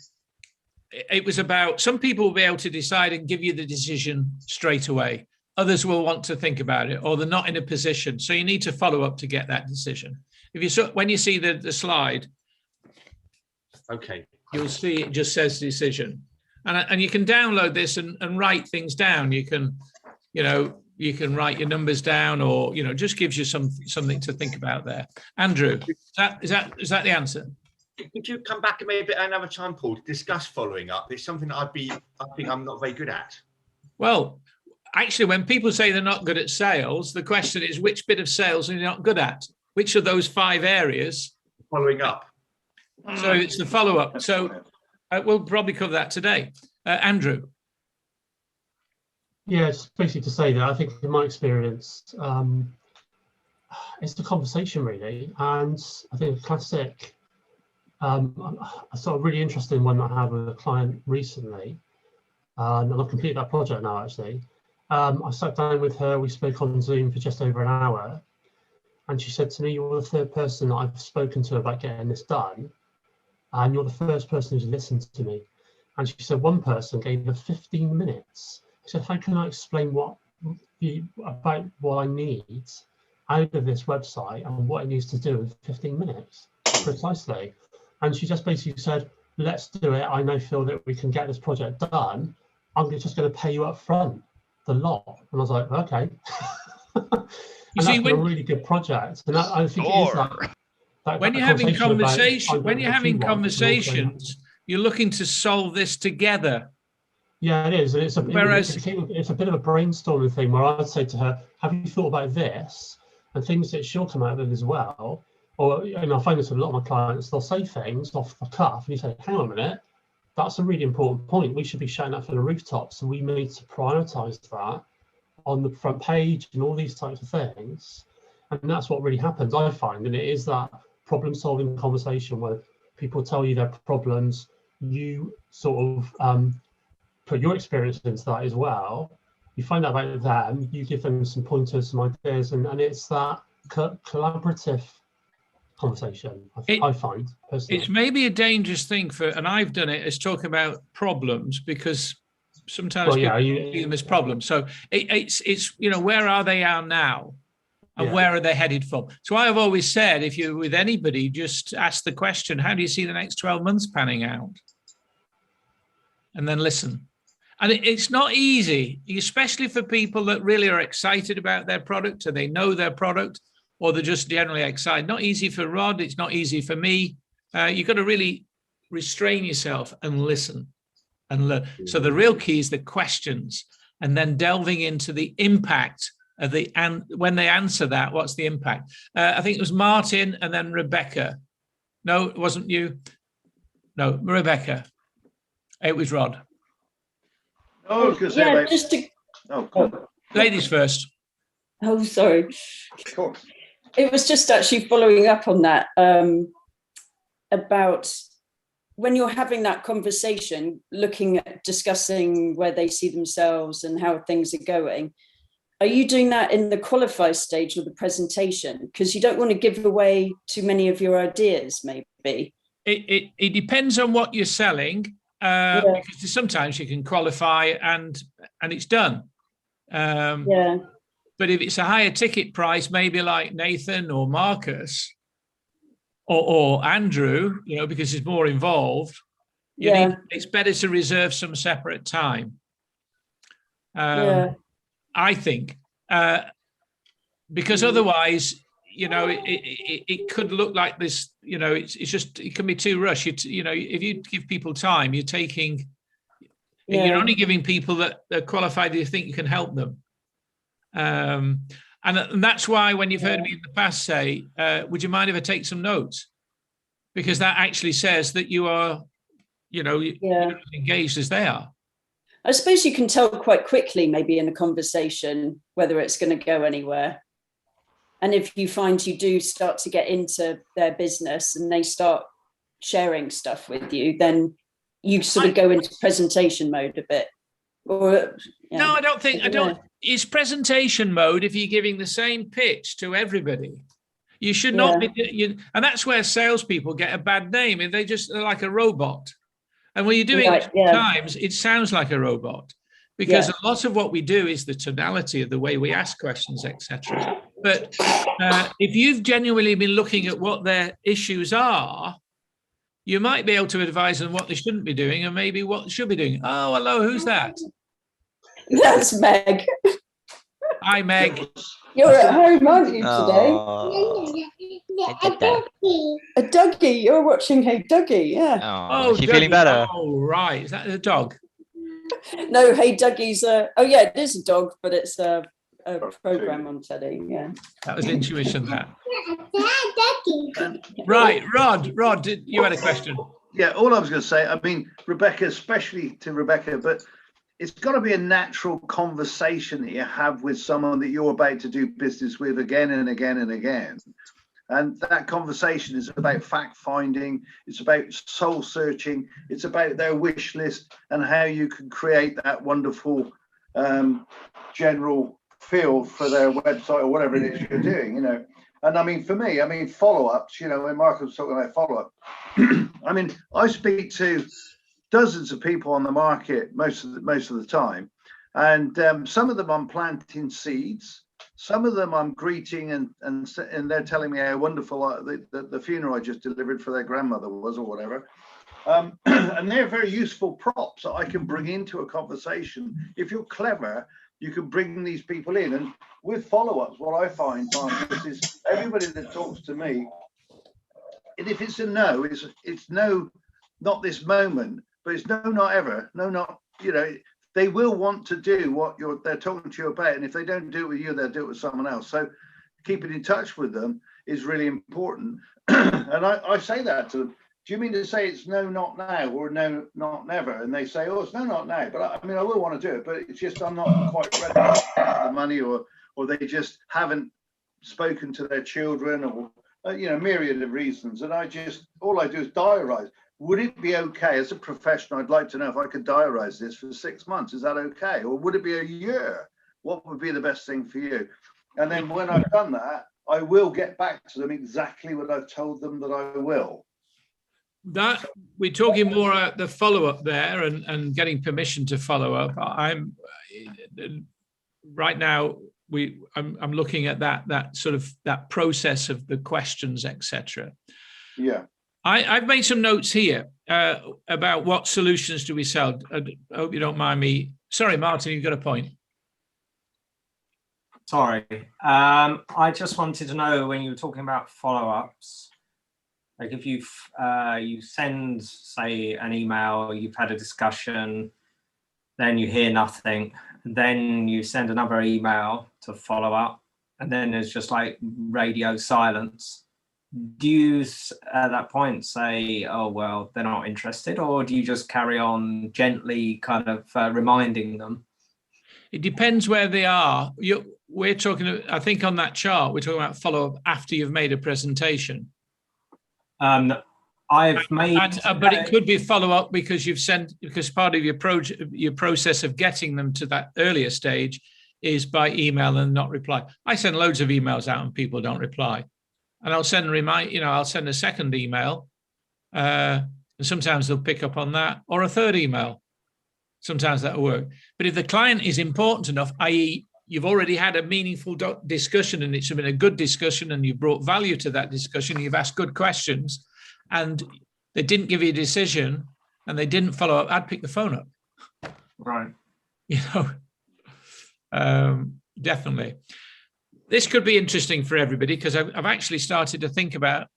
it was about, some people will be able to decide and give you the decision straight away. Others will want to think about it, or they're not in a position. So you need to follow up to get that decision. When you see the slide, okay, you'll see it just says decision, and you can download this and write things down. You can, you can write your numbers down, or just gives you something to think about there. Andrew, is that the answer? Could you come back and maybe another time, Paul, to discuss following up? It's something I think I'm not very good at. Well, actually, when people say they're not good at sales, the question is, which bit of sales are you not good at? Which of those 5 areas? Following up. So it's the follow-up. So we'll probably cover that today. Andrew. Yeah, it's basically to say that I think in my experience, it's the conversation really. And I think a classic, I saw a really interesting one that I had with a client recently, and I've completed that project now actually. I sat down with her, we spoke on Zoom for just over an hour, and she said to me, you're the 3rd person that I've spoken to about getting this done, and you're the first person who's listened to me. And she said one person gave her 15 minutes. I said, how can I explain about what I need out of this website and what it needs to do in 15 minutes? Precisely. And she just basically said, let's do it. I now feel that we can get this project done. I'm just going to pay you up front the lot. And I was like, okay. You see, that's been a really good project. And I think it is that when you're having conversation when you're having conversations, you're looking to solve this together. Yeah, it is. And it's a bit of a brainstorming thing where I'd say to her, have you thought about this? And things that she'll come out with as well. Or, and I find this with a lot of my clients, they'll say things off the cuff and you say, hang on a minute, that's a really important point. We should be shouting that from the rooftops. So we need to prioritize that on the front page and all these types of things. And that's what really happens, I find. And it is that problem solving conversation where people tell you their problems, you sort of put your experience into that as well. You find out about them, you give them some pointers, some ideas, and it's that collaborative conversation, I find personally. It's maybe a dangerous thing and I've done it, is talk about problems, because sometimes people see them as problems. So it's where are they now? And where are they headed from? So I have always said, if you're with anybody, just ask the question, how do you see the next 12 months panning out? And then listen. And it's not easy, especially for people that really are excited about their product, or they know their product, or they're just generally excited. Not easy for Rod, it's not easy for me. You've got to really restrain yourself and listen and learn. So the real key is the questions, and then delving into the impact of and when they answer that, what's the impact? I think it was Martin and then Rebecca. No, it wasn't you. No, Rebecca. It was Rod. Oh, yeah, just to. Ladies first. Oh, sorry. Of course. It was just actually following up on that about when you're having that conversation, discussing where they see themselves and how things are going. Are you doing that in the qualify stage of the presentation? Because you don't want to give away too many of your ideas, maybe. It depends on what you're selling, because sometimes you can qualify and it's done. But if it's a higher ticket price, maybe like Nathan or Marcus or Andrew, because it's more involved, it's better to reserve some separate time. I think, because otherwise, it could look like this, it can be too rushed. If you give people time, you're only giving people that are qualified that you think you can help them. And that's why when you've heard me in the past say, would you mind if I take some notes? Because that actually says that you are, you're engaged as they are. I suppose you can tell quite quickly, maybe in a conversation, whether it's going to go anywhere. And if you find you do start to get into their business and they start sharing stuff with you, then you sort of go into presentation mode a bit. No, I don't think. It's presentation mode if you're giving the same pitch to everybody. You should not be. And that's where salespeople get a bad name. They're like a robot. And when you're doing it times, it sounds like a robot, because a lot of what we do is the tonality of the way we ask questions, etc. But if you've genuinely been looking at what their issues are, you might be able to advise them what they shouldn't be doing and maybe what they should be doing. Oh, hello, who's that? That's Meg. Hi, Meg. You're at home, aren't you, today? A Dougie. You're watching Hey Dougie, yeah. Oh, is she feeling better? Oh, right. Is that a dog? No, Hey Dougie's it is a dog, but it's a program on telly, yeah. That was intuition, that. Right, Rod, you had a question? Yeah, all I was going to say, I mean, Rebecca, especially to Rebecca, but it's got to be a natural conversation that you have with someone that you're about to do business with again and again and again. And that conversation is about fact finding, it's about soul searching, it's about their wish list and how you can create that wonderful general feel for their website or whatever it is you're doing, And I mean, for me, follow-ups, when Mark was talking about follow-up, I mean, I speak to dozens of people on the market most of the time, and some of them I'm planting seeds, some of them I'm greeting, and they're telling me how wonderful the funeral I just delivered for their grandmother was, or whatever. And they're very useful props that I can bring into a conversation. If you're clever, you can bring these people in. And with follow-ups, what I find, Marcus, is everybody that talks to me, and if it's a no, it's no, not this moment, but it's no, not ever, no, not, you know, they will want to do what they're talking to you about. And if they don't do it with you, they'll do it with someone else. So keeping in touch with them is really important. And I say that to them. Do you mean to say it's no, not now, or no, not never? And they say, oh, it's no, not now. But I mean, I will want to do it, but it's just I'm not quite ready for the money, or they just haven't spoken to their children, or you know, myriad of reasons. And all I do is diarize. Would it be okay as a professional? I'd like to know if I could diarize this for 6 months. Is that okay? Or would it be a year? What would be the best thing for you? And then when I've done that, I will get back to them exactly what I've told them that I will. That we're talking more at the follow-up there, and getting permission to follow up. I'm right now. I'm looking at that sort of that process of the questions, etc. Yeah, I've made some notes here about what solutions do we sell. I hope you don't mind me. Sorry, Martin, you've got a point. Sorry, I just wanted to know, when you were talking about follow-ups, like if you send, say, an email, you've had a discussion, then you hear nothing, and then you send another email to follow up, and then there's just like radio silence. Do you at that point say, oh, well, they're not interested, or do you just carry on gently kind of reminding them? It depends where they are. We're talking, I think on that chart, we're talking about follow-up after you've made a presentation. I've made, but it could be follow-up because you've sent, because part of your process of getting them to that earlier stage is by email and not reply. I send loads of emails out and people don't reply, and I'll send I'll send a second email, and sometimes they'll pick up on that, or a third email. Sometimes that'll work. But if the client is important enough, i.e., you've already had a meaningful discussion and it's been a good discussion and you've brought value to that discussion, you've asked good questions, and they didn't give you a decision and they didn't follow up, I'd pick the phone up. Right. You know, definitely. This could be interesting for everybody because I've actually started to think about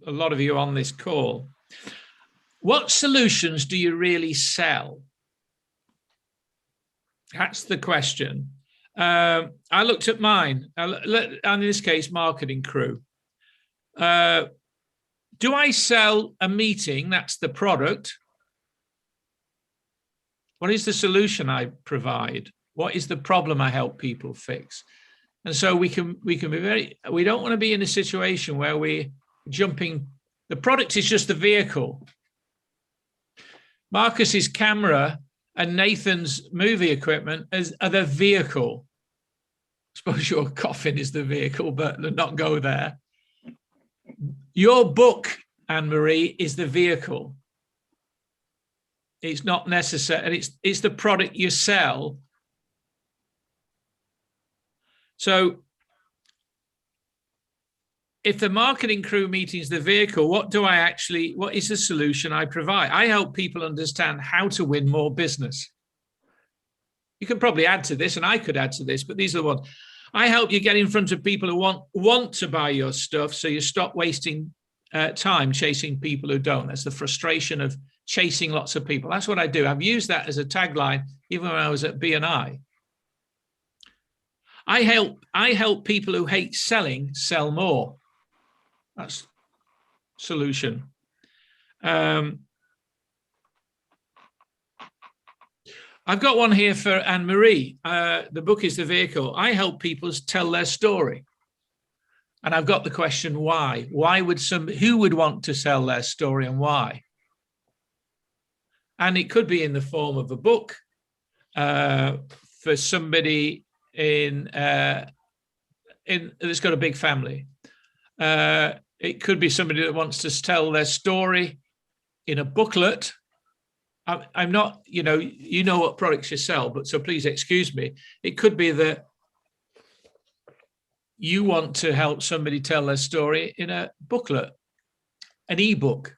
a lot of you on this call. What solutions do you really sell? That's the question. I looked at mine, and in this case, Marketing Crew. Do I sell a meeting? That's the product. What is the solution I provide? What is the problem I help people fix? And so we can be we don't want to be in a situation where we're jumping. The product is just the vehicle. Marcus's camera and Nathan's movie equipment are the vehicle. I suppose your coffin is the vehicle, but not go there. Your book, Anne-Marie, is the vehicle. It's not necessary, and it's the product you sell. So if the Marketing Crew meeting is the vehicle, what is the solution I provide? I help people understand how to win more business. You can probably add to this, and I could add to this, but these are the ones. I help you get in front of people who want to buy your stuff, so you stop wasting time chasing people who don't. That's the frustration of chasing lots of people. That's what I do. I've used that as a tagline even when I was at BNI. I help people who hate selling sell more. That's solution. I've got one here for Anne-Marie. The book is the vehicle. I help people tell their story. And I've got the question, why? Who would want to sell their story and why? And it could be in the form of a book for somebody that's got a big family. It could be somebody that wants to tell their story in a booklet. I'm not, you know what products you sell, but so please excuse me. It could be that you want to help somebody tell their story in a booklet, an ebook.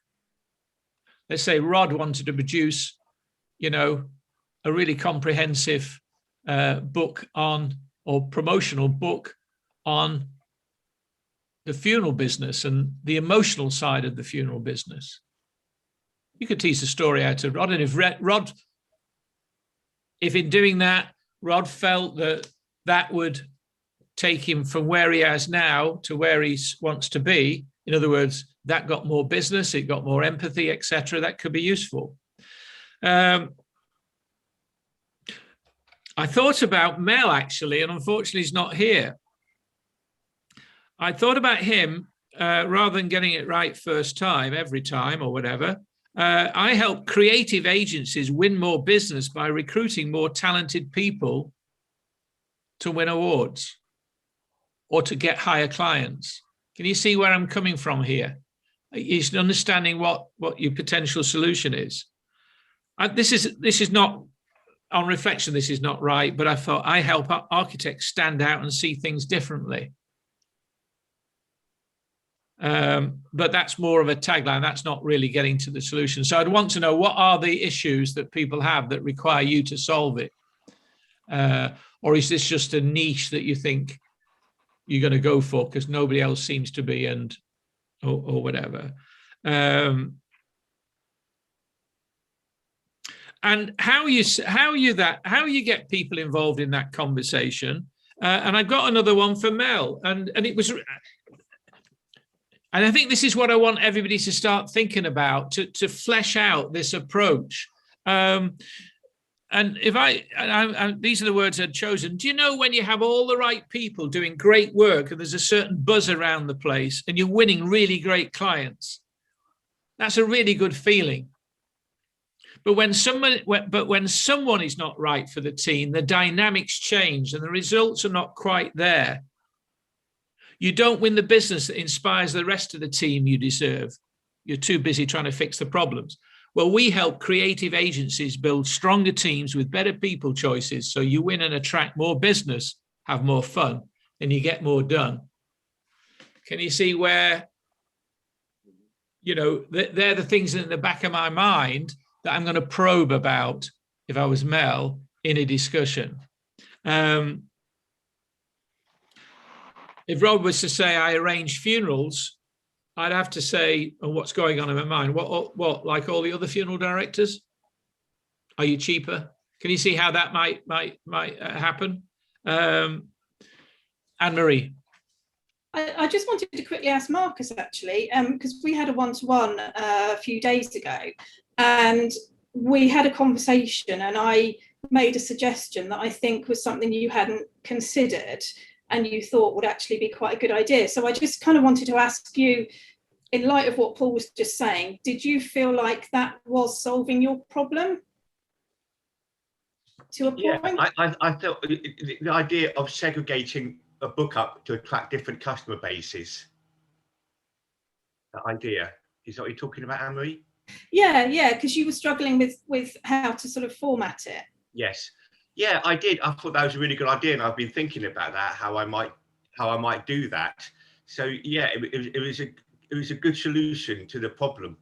let's say Rod wanted to produce, you know, a really comprehensive book on, or promotional book on the funeral business and the emotional side of the funeral business. You could tease a story out of Rod, and if in doing that, Rod felt that that would take him from where he is now to where he wants to be, in other words, that got more business, it got more empathy, etc., that could be useful. I thought about Mel, actually, and unfortunately he's not here. I thought about him, rather than getting it right first time, every time or whatever. I help creative agencies win more business by recruiting more talented people to win awards or to get higher clients. Can you see where I'm coming from here? Is understanding what your potential solution is. This is not, on reflection, this is not right, but I thought I help architects stand out and see things differently. But that's more of a tagline. That's not really getting to the solution. So I'd want to know, what are the issues that people have that require you to solve it? Or is this just a niche that you think you're going to go for because nobody else seems to be, and or whatever? And how you get people involved in that conversation? And I've got another one for Mel, and it was. And I think this is what I want everybody to start thinking about, to flesh out this approach. And if these are the words I'd chosen. Do you know, when you have all the right people doing great work and there's a certain buzz around the place and you're winning really great clients, that's a really good feeling. But when someone is not right for the team, the dynamics change and the results are not quite there. You don't win the business that inspires the rest of the team you deserve. You're too busy trying to fix the problems. Well, we help creative agencies build stronger teams with better people choices, so you win and attract more business, have more fun, and you get more done. Can you see where, you know, they're the things in the back of my mind that I'm going to probe about if I was Mel in a discussion. If Rob was to say, I arrange funerals, I'd have to say, oh, what's going on in my mind? What, like all the other funeral directors? Are you cheaper? Can you see how that might happen? Anne-Marie. I just wanted to quickly ask Marcus, actually, because we had a one-to-one a few days ago, and we had a conversation, and I made a suggestion that I think was something you hadn't considered and you thought would actually be quite a good idea. So I just kind of wanted to ask you, in light of what Paul was just saying, did you feel like that was solving your problem to a point? Yeah, I thought the idea of segregating a book up to attract different customer bases, that idea, is that what you're talking about, Anne-Marie? Yeah, because you were struggling with how to sort of format it. Yes. Yeah, I did. I thought that was a really good idea, and I've been thinking about that, how I might do that. So yeah, it was a good solution to the problem.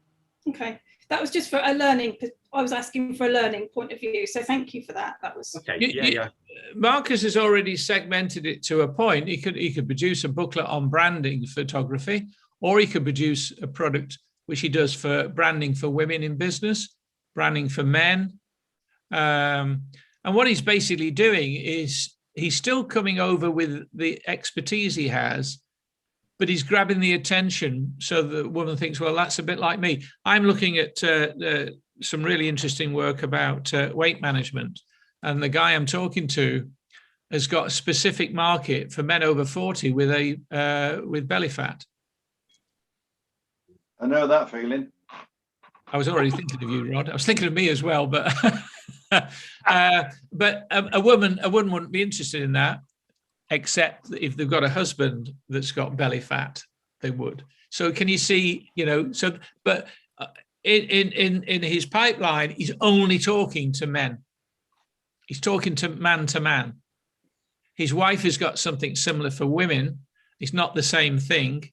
Okay, that was just for a learning. I was asking for a learning point of view, so thank you for that. That was okay. Yeah. Marcus has already segmented it to a point. He could produce a booklet on branding photography, or he could produce a product which he does for branding for women in business, branding for men. And what he's basically doing is he's still coming over with the expertise he has, but he's grabbing the attention so the woman thinks, well, that's a bit like me. I'm looking at some really interesting work about weight management. And the guy I'm talking to has got a specific market for men over 40 with belly fat. I know that feeling. I was already thinking of you, Rod. I was thinking of me as well, but but a woman wouldn't be interested in that, except if they've got a husband that's got belly fat, they would. So can you see, you know? So, but in his pipeline, he's only talking to men. He's talking to man. His wife has got something similar for women. It's not the same thing,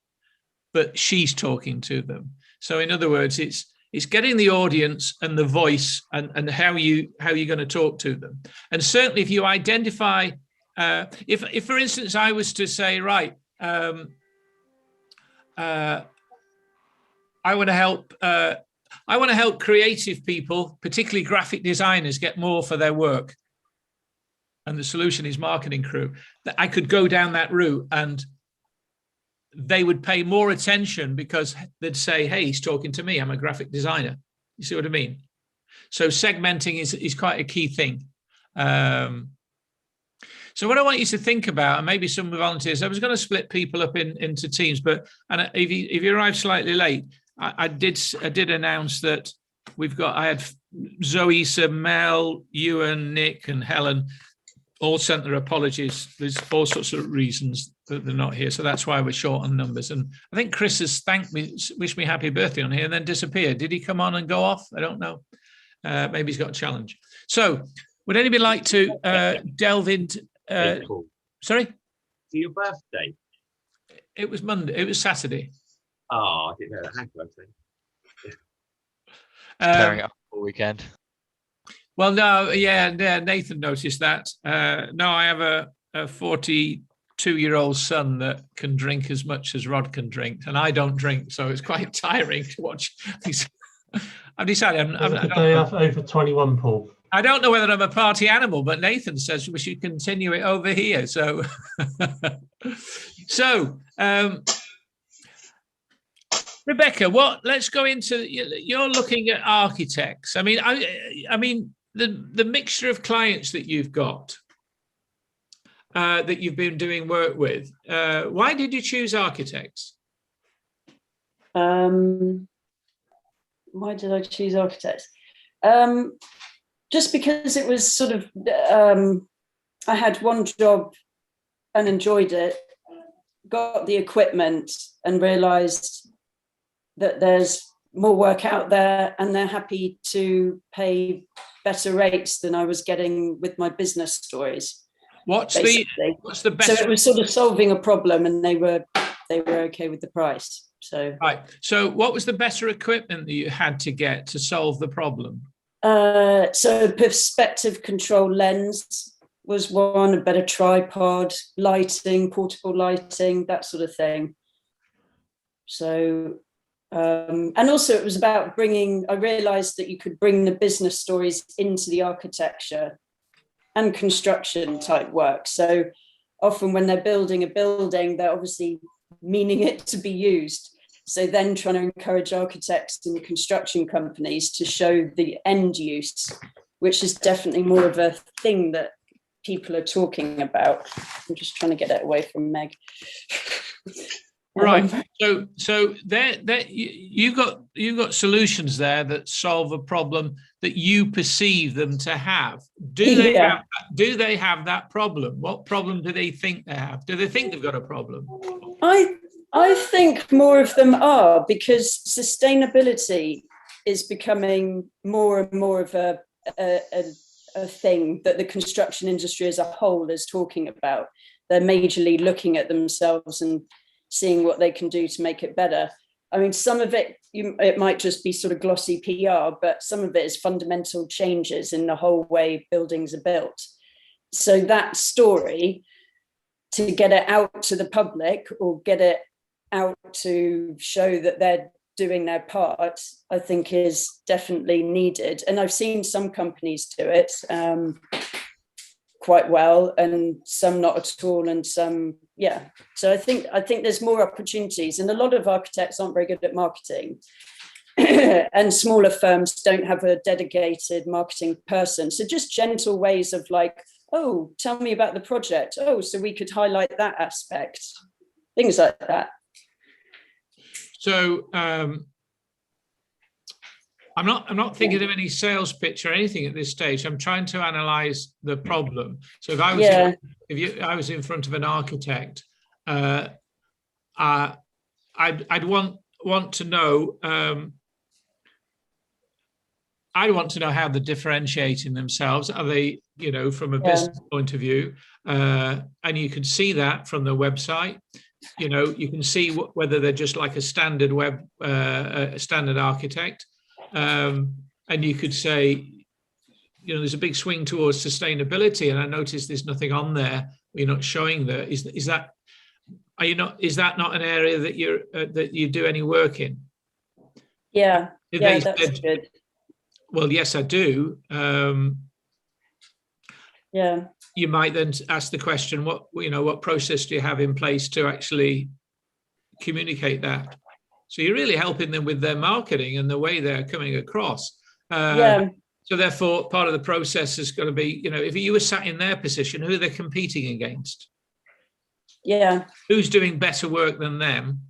but she's talking to them. So in other words, It's getting the audience and the voice and how you're going to talk to them. And certainly if you identify, if for instance, I was to say, right, I want to help creative people, particularly graphic designers, get more for their work. And the solution is Marketing Crew. That I could go down that route and they would pay more attention because they'd say, hey, he's talking to me. I'm a graphic designer. You see what I mean? So segmenting is quite a key thing. So what I want you to think about, and maybe some volunteers, I was going to split people up into teams, but if you arrived slightly late, I did announce that I had Zoe, Mel, Ewan, Nick, and Helen all sent their apologies. There's all sorts of reasons that they're not here, so that's why we're short on numbers. And I think Chris has thanked me, wished me happy birthday on here, and then disappeared. Did he come on and go off? I don't know. Maybe he's got a challenge. So, would anybody like to delve into? Sorry, your birthday? It was Monday. It was Saturday. Oh, I didn't know that. Happy birthday. Carrying up all weekend. Well, no, yeah, Nathan noticed that. No, I have a 42-year-old son that can drink as much as Rod can drink, and I don't drink, so it's quite tiring to watch. I've decided They have over 21, Paul. I don't know whether I'm a party animal, but Nathan says we should continue it over here. So, Rebecca, let's go into. You're looking at architects. I mean, the mixture of clients that you've got, that you've been doing work with. Why did you choose architects? Why did I choose architects? Just because it was sort of, I had one job and enjoyed it, got the equipment and realised that there's more work out there and they're happy to pay better rates than I was getting with my business stories. What's the best? So it was sort of solving a problem and they were okay with the price. So right. So what was the better equipment that you had to get to solve the problem? So perspective control lens was one, a better tripod, lighting, portable lighting, that sort of thing. So, and also it was about I realized that you could bring the business stories into the architecture and construction type work. So often when they're building a building, they're obviously meaning it to be used. So then trying to encourage architects and construction companies to show the end use, which is definitely more of a thing that people are talking about. I'm just trying to get it away from Meg. Right. So there you've got solutions there that solve a problem that you perceive them to have. Do they have that problem? What problem do they think they have? Do they think they've got a problem? I think more of them are, because sustainability is becoming more and more of a thing that the construction industry as a whole is talking about. They're majorly looking at themselves and seeing what they can do to make it better. I mean, some of it, it might just be sort of glossy PR, but some of it is fundamental changes in the whole way buildings are built. So that story, to get it out to the public or get it out to show that they're doing their part, I think is definitely needed. And I've seen some companies do it quite well and some not at all, and some, yeah. So I think there's more opportunities, and a lot of architects aren't very good at marketing. And smaller firms don't have a dedicated marketing person. So just gentle ways of like, oh, tell me about the project. Oh, so we could highlight that aspect. Things like that. So I'm not thinking of any sales pitch or anything at this stage. I'm trying to analyze the problem. So if I was I was in front of an architect, I'd want to know. I want to know how they're differentiating themselves. Are they, from a business point of view? And you can see that from the website. You can see whether they're just like a standard standard architect. And you could say, you know, there's a big swing towards sustainability, and I noticed there's nothing on there. You're not showing that. Is that, are you not? Is that not an area that you do any work in? Yeah, If yeah, they that's said, good. well, yes, I do. Yeah, you might then ask the question, what process do you have in place to actually communicate that? So you're really helping them with their marketing and the way they're coming across. yeah, So therefore, part of the process is going to be, you know, if you were sat in their position, who are they competing against? yeah, Who's doing better work than them,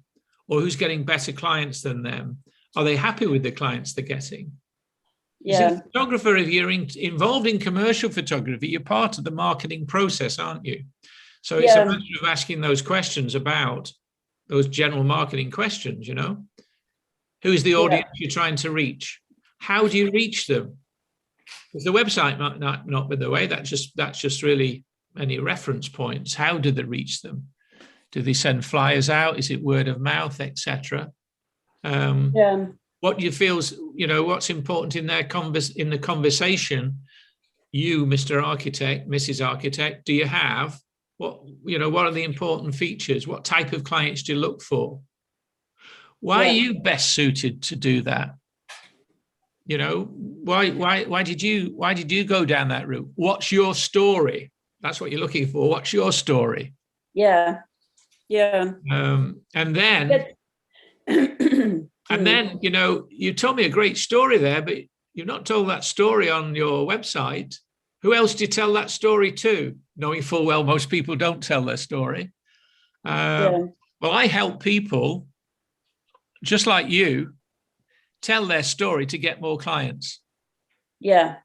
or who's getting better clients than them? Are they happy with the clients they're getting? As yeah, a photographer, if you're involved in commercial photography, you're part of the marketing process, aren't you? So it's a Yeah. matter of asking those questions about those general marketing questions, you know? Who is the audience you're trying to reach? How do you reach them? Because the website might not be the way. That's just really any reference points. How do they reach them? Do they send flyers out? Is it word of mouth, etc.? yeah, What do you feel, you know, what's important in their in the conversation? You, Mr. Architect, Mrs. Architect, do you have what are the important features? What type of clients do you look for? Why are you best suited to do that? You know, why did you go down that route? What's your story? That's what you're looking for. What's your story? yeah, yeah. And then, you know, you told me a great story there, but you've not told that story on your website. Who else do you tell that story to? Knowing full well most people don't tell their story. Well, I help people just like you tell their story to get more clients. Yeah,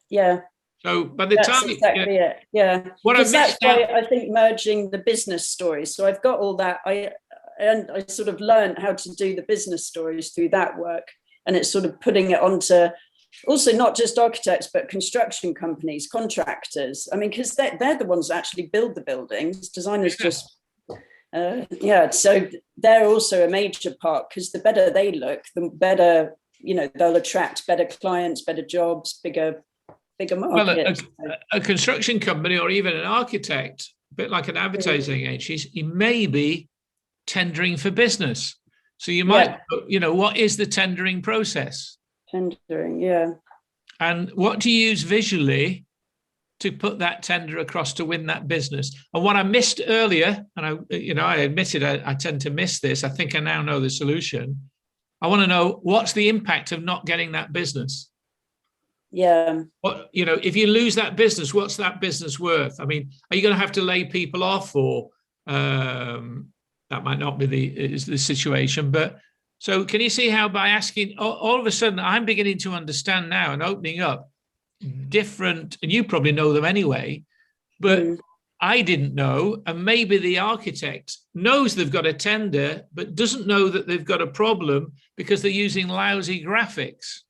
yeah. So by the That's time exactly it. Yeah. What Because I that's missed why out, I think merging the business stories. So I've got all that. I sort of learned how to do the business stories through that work, and it's sort of putting it onto also not just architects but construction companies, contractors. I mean, because they're the ones that actually build the buildings. Designers just so they're also a major part, because the better they look, the better, you know, they'll attract better clients, better jobs, bigger markets. Well, a construction company or even an architect, a bit like an advertising agency, he may be tendering for business. So you might, you know, what is the tendering process? Tendering, yeah. And what do you use visually to put that tender across to win that business? And what I missed earlier, and I admitted I tend to miss this. I think I now know the solution. I want to know, what's the impact of not getting that business? Yeah. What, you know, if you lose that business, what's that business worth? I mean, are you going to have to lay people off, or that might not be the situation? But so can you see how by asking, all of a sudden I'm beginning to understand now and opening up different, and you probably know them anyway, but I didn't know, and maybe the architect knows they've got a tender but doesn't know that they've got a problem because they're using lousy graphics.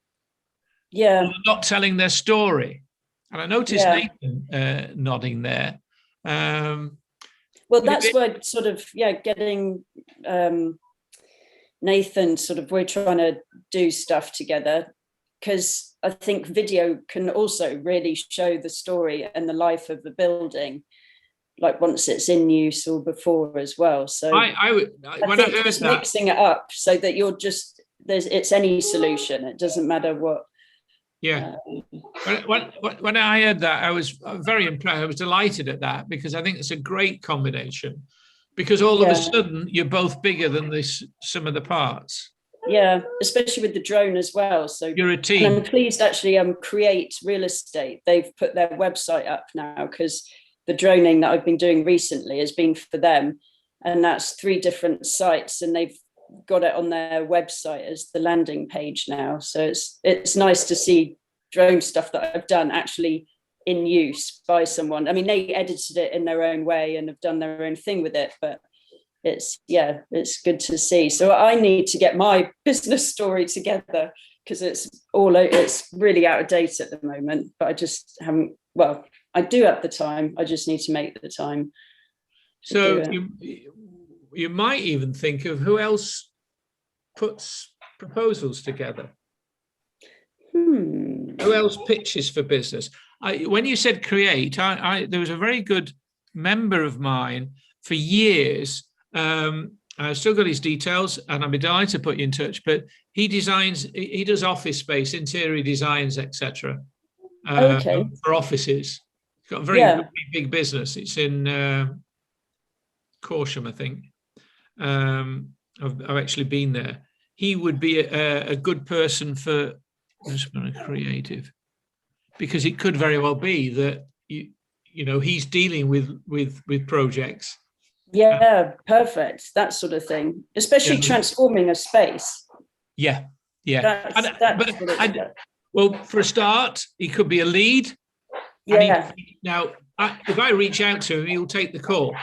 Yeah. They're not telling their story. And I noticed Nathan nodding there. Well, that's where sort of, getting Nathan sort of, we're trying to do stuff together, because I think video can also really show the story and the life of the building, like once it's in use or before as well. So I heard that, mixing it up so that you're just, it's any solution. It doesn't matter what. Yeah. When I heard that, I was very impressed. I was delighted at that, because I think it's a great combination, because all of a sudden you're both bigger than some of the parts. Yeah, especially with the drone as well. So you're a team. And I'm pleased actually, Create Real Estate, they've put their website up now, because the droning that I've been doing recently has been for them. And that's 3 different sites, and they've got it on their website as the landing page now. So it's nice to see drone stuff that I've done actually in use by someone. I mean, they edited it in their own way and have done their own thing with it, but it's good to see. So I need to get my business story together, because it's really out of date at the moment, but I just haven't, well, I do have the time. I just need to make the time. So you might even think of who else puts proposals together. Who else pitches for business? When you said create, there was a very good member of mine for years. I've still got his details, and I'd be delighted to put you in touch. But he does office space, interior designs, etc. For offices. He's got a very big business. It's in Corsham, I think. I've actually been there. He would be a good person for creative, because it could very well be that he's dealing with projects. Yeah, perfect. That sort of thing, especially transforming a space. Yeah. That's well, for a start, he could be a lead. Yeah. Now, if I reach out to him, he'll take the call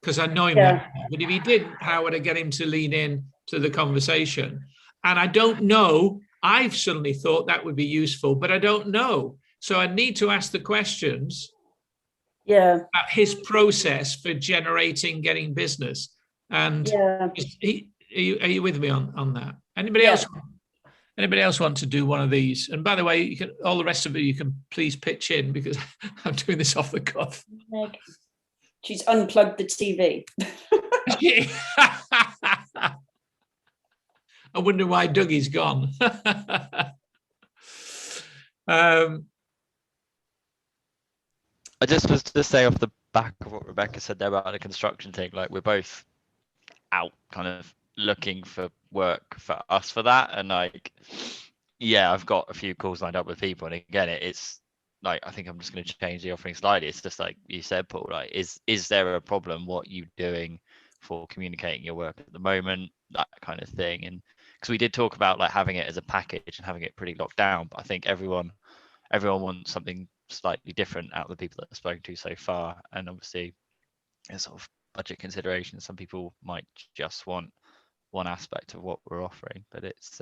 because I know him. Yeah. But if he didn't, how would I get him to lean in to the conversation? And I don't know. I've suddenly thought that would be useful, but I don't know. So I need to ask the questions. Yeah. About his process for getting business. And are you with me on that? Anybody else want to do one of these? And by the way, all the rest of it, you can please pitch in, because I'm doing this off the cuff. She's unplugged the TV. I wonder why Dougie's gone. I just was to say off the back of what Rebecca said there about the construction thing, like we're both out kind of looking for work for us for that. And like, yeah, I've got a few calls lined up with people. And again, it's like, I think I'm just going to change the offering slightly. It's just like you said, Paul, like, is there a problem? What you doing for communicating your work at the moment? That kind of thing. And because we did talk about like having it as a package and having it pretty locked down, but I think everyone wants something slightly different out of the people that I've spoken to so far. And obviously there's sort of budget considerations. Some people might just want one aspect of what we're offering, but it's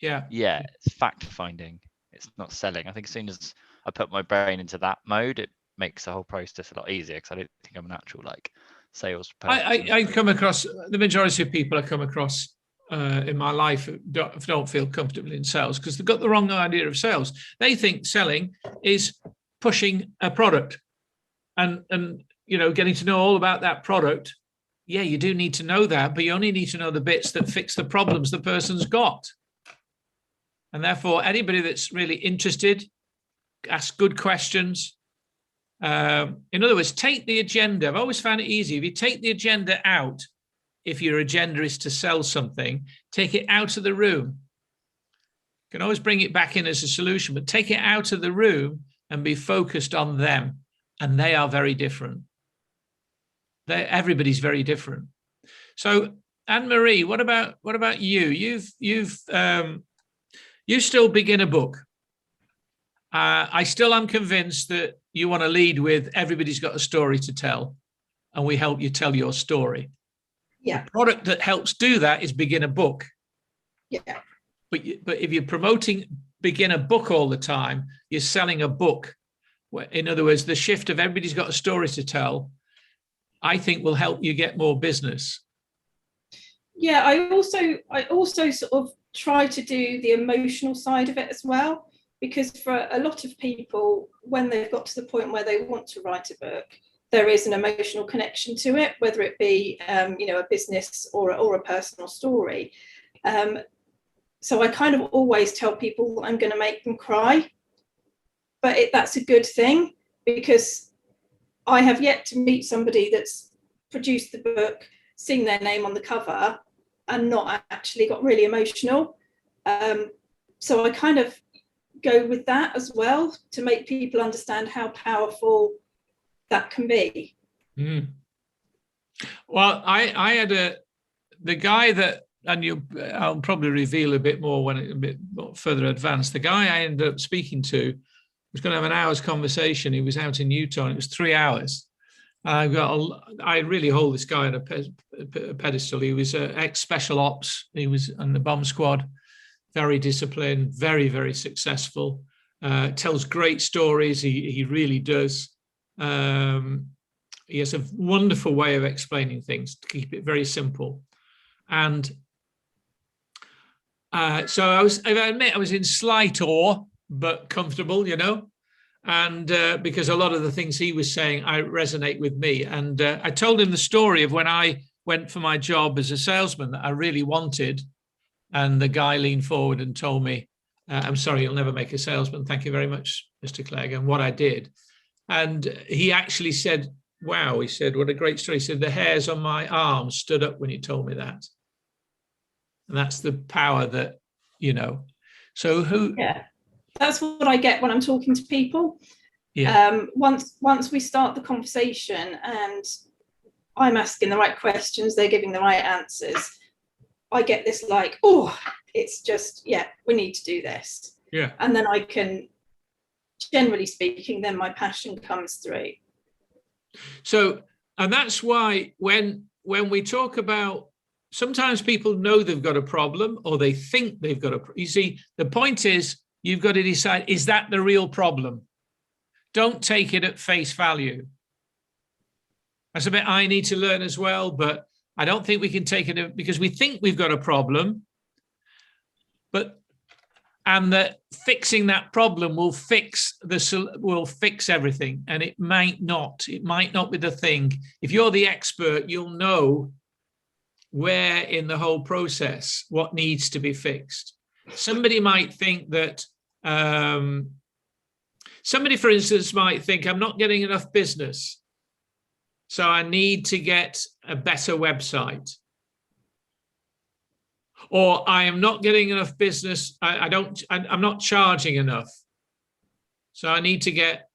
it's fact finding. It's not selling. I think as soon as I put my brain into that mode, it makes the whole process a lot easier, because I don't think I'm a natural like sales person. I come across, the majority of people I come across in my life don't feel comfortable in sales because they've got the wrong idea of sales. They think selling is pushing a product and getting to know all about that product. Yeah, you do need to know that, but you only need to know the bits that fix the problems the person's got. And therefore, anybody that's really interested, ask good questions. In other words, take the agenda. I've always found it easy. If you take the agenda out, if your agenda is to sell something, take it out of the room. You can always bring it back in as a solution, but take it out of the room and be focused on them. And they are very different. Everybody's very different. So, Anne-Marie, what about you? You still begin a book. I still am convinced that you want to lead with everybody's got a story to tell, and we help you tell your story. Yeah. The product that helps do that is Begin a Book. Yeah. But if you're promoting Begin a Book all the time, you're selling a book. In other words, the shift of everybody's got a story to tell, I think will help you get more business. Yeah, I also sort of try to do the emotional side of it as well, because for a lot of people, when they've got to the point where they want to write a book, there is an emotional connection to it, whether it be a business or a personal story. So I kind of always tell people I'm going to make them cry, but that's a good thing, because I have yet to meet somebody that's produced the book, seen their name on the cover, and not actually got really emotional. So I kind of go with that as well to make people understand how powerful that can be. Mm. Well, I had the guy that, and I'll probably reveal a bit more when a bit more further advanced. The guy I ended up speaking to was going to have an hour's conversation. He was out in Utah, and it was 3 hours. I really hold this guy on a pedestal. He was ex-special ops. He was on the bomb squad, very disciplined, very, very successful. Tells great stories. He really does. He has a wonderful way of explaining things to keep it very simple. And so I admit I was in slight awe but comfortable, you know. And because a lot of the things he was saying, I resonate with me. And I told him the story of when I went for my job as a salesman that I really wanted. And the guy leaned forward and told me, I'm sorry, you'll never make a salesman. Thank you very much, Mr. Clegg. And what I did. And he actually said, wow, he said, what a great story. He said, the hairs on my arms stood up when you told me that. And that's the power that, you know, so who. Yeah, that's what I get when I'm talking to people. Yeah. Once we start the conversation and I'm asking the right questions, they're giving the right answers, I get this like, oh, it's just, yeah, we need to do this. Yeah. And then I can, generally speaking, then my passion comes through. So, and that's why when we talk about, sometimes people know they've got a problem or they think they've got a, you see, the point is you've got to decide, is that the real problem? Don't take it at face value. That's a bit I need to learn as well, but I don't think we can take it because we think we've got a problem, and that fixing that problem will fix everything, and it might not. It might not be the thing. If you're the expert, you'll know where in the whole process what needs to be fixed. Somebody might think that somebody, for instance, might think I'm not getting enough business, so I need to get a better website. Or I am not getting enough business. I'm not charging enough. So I need to get,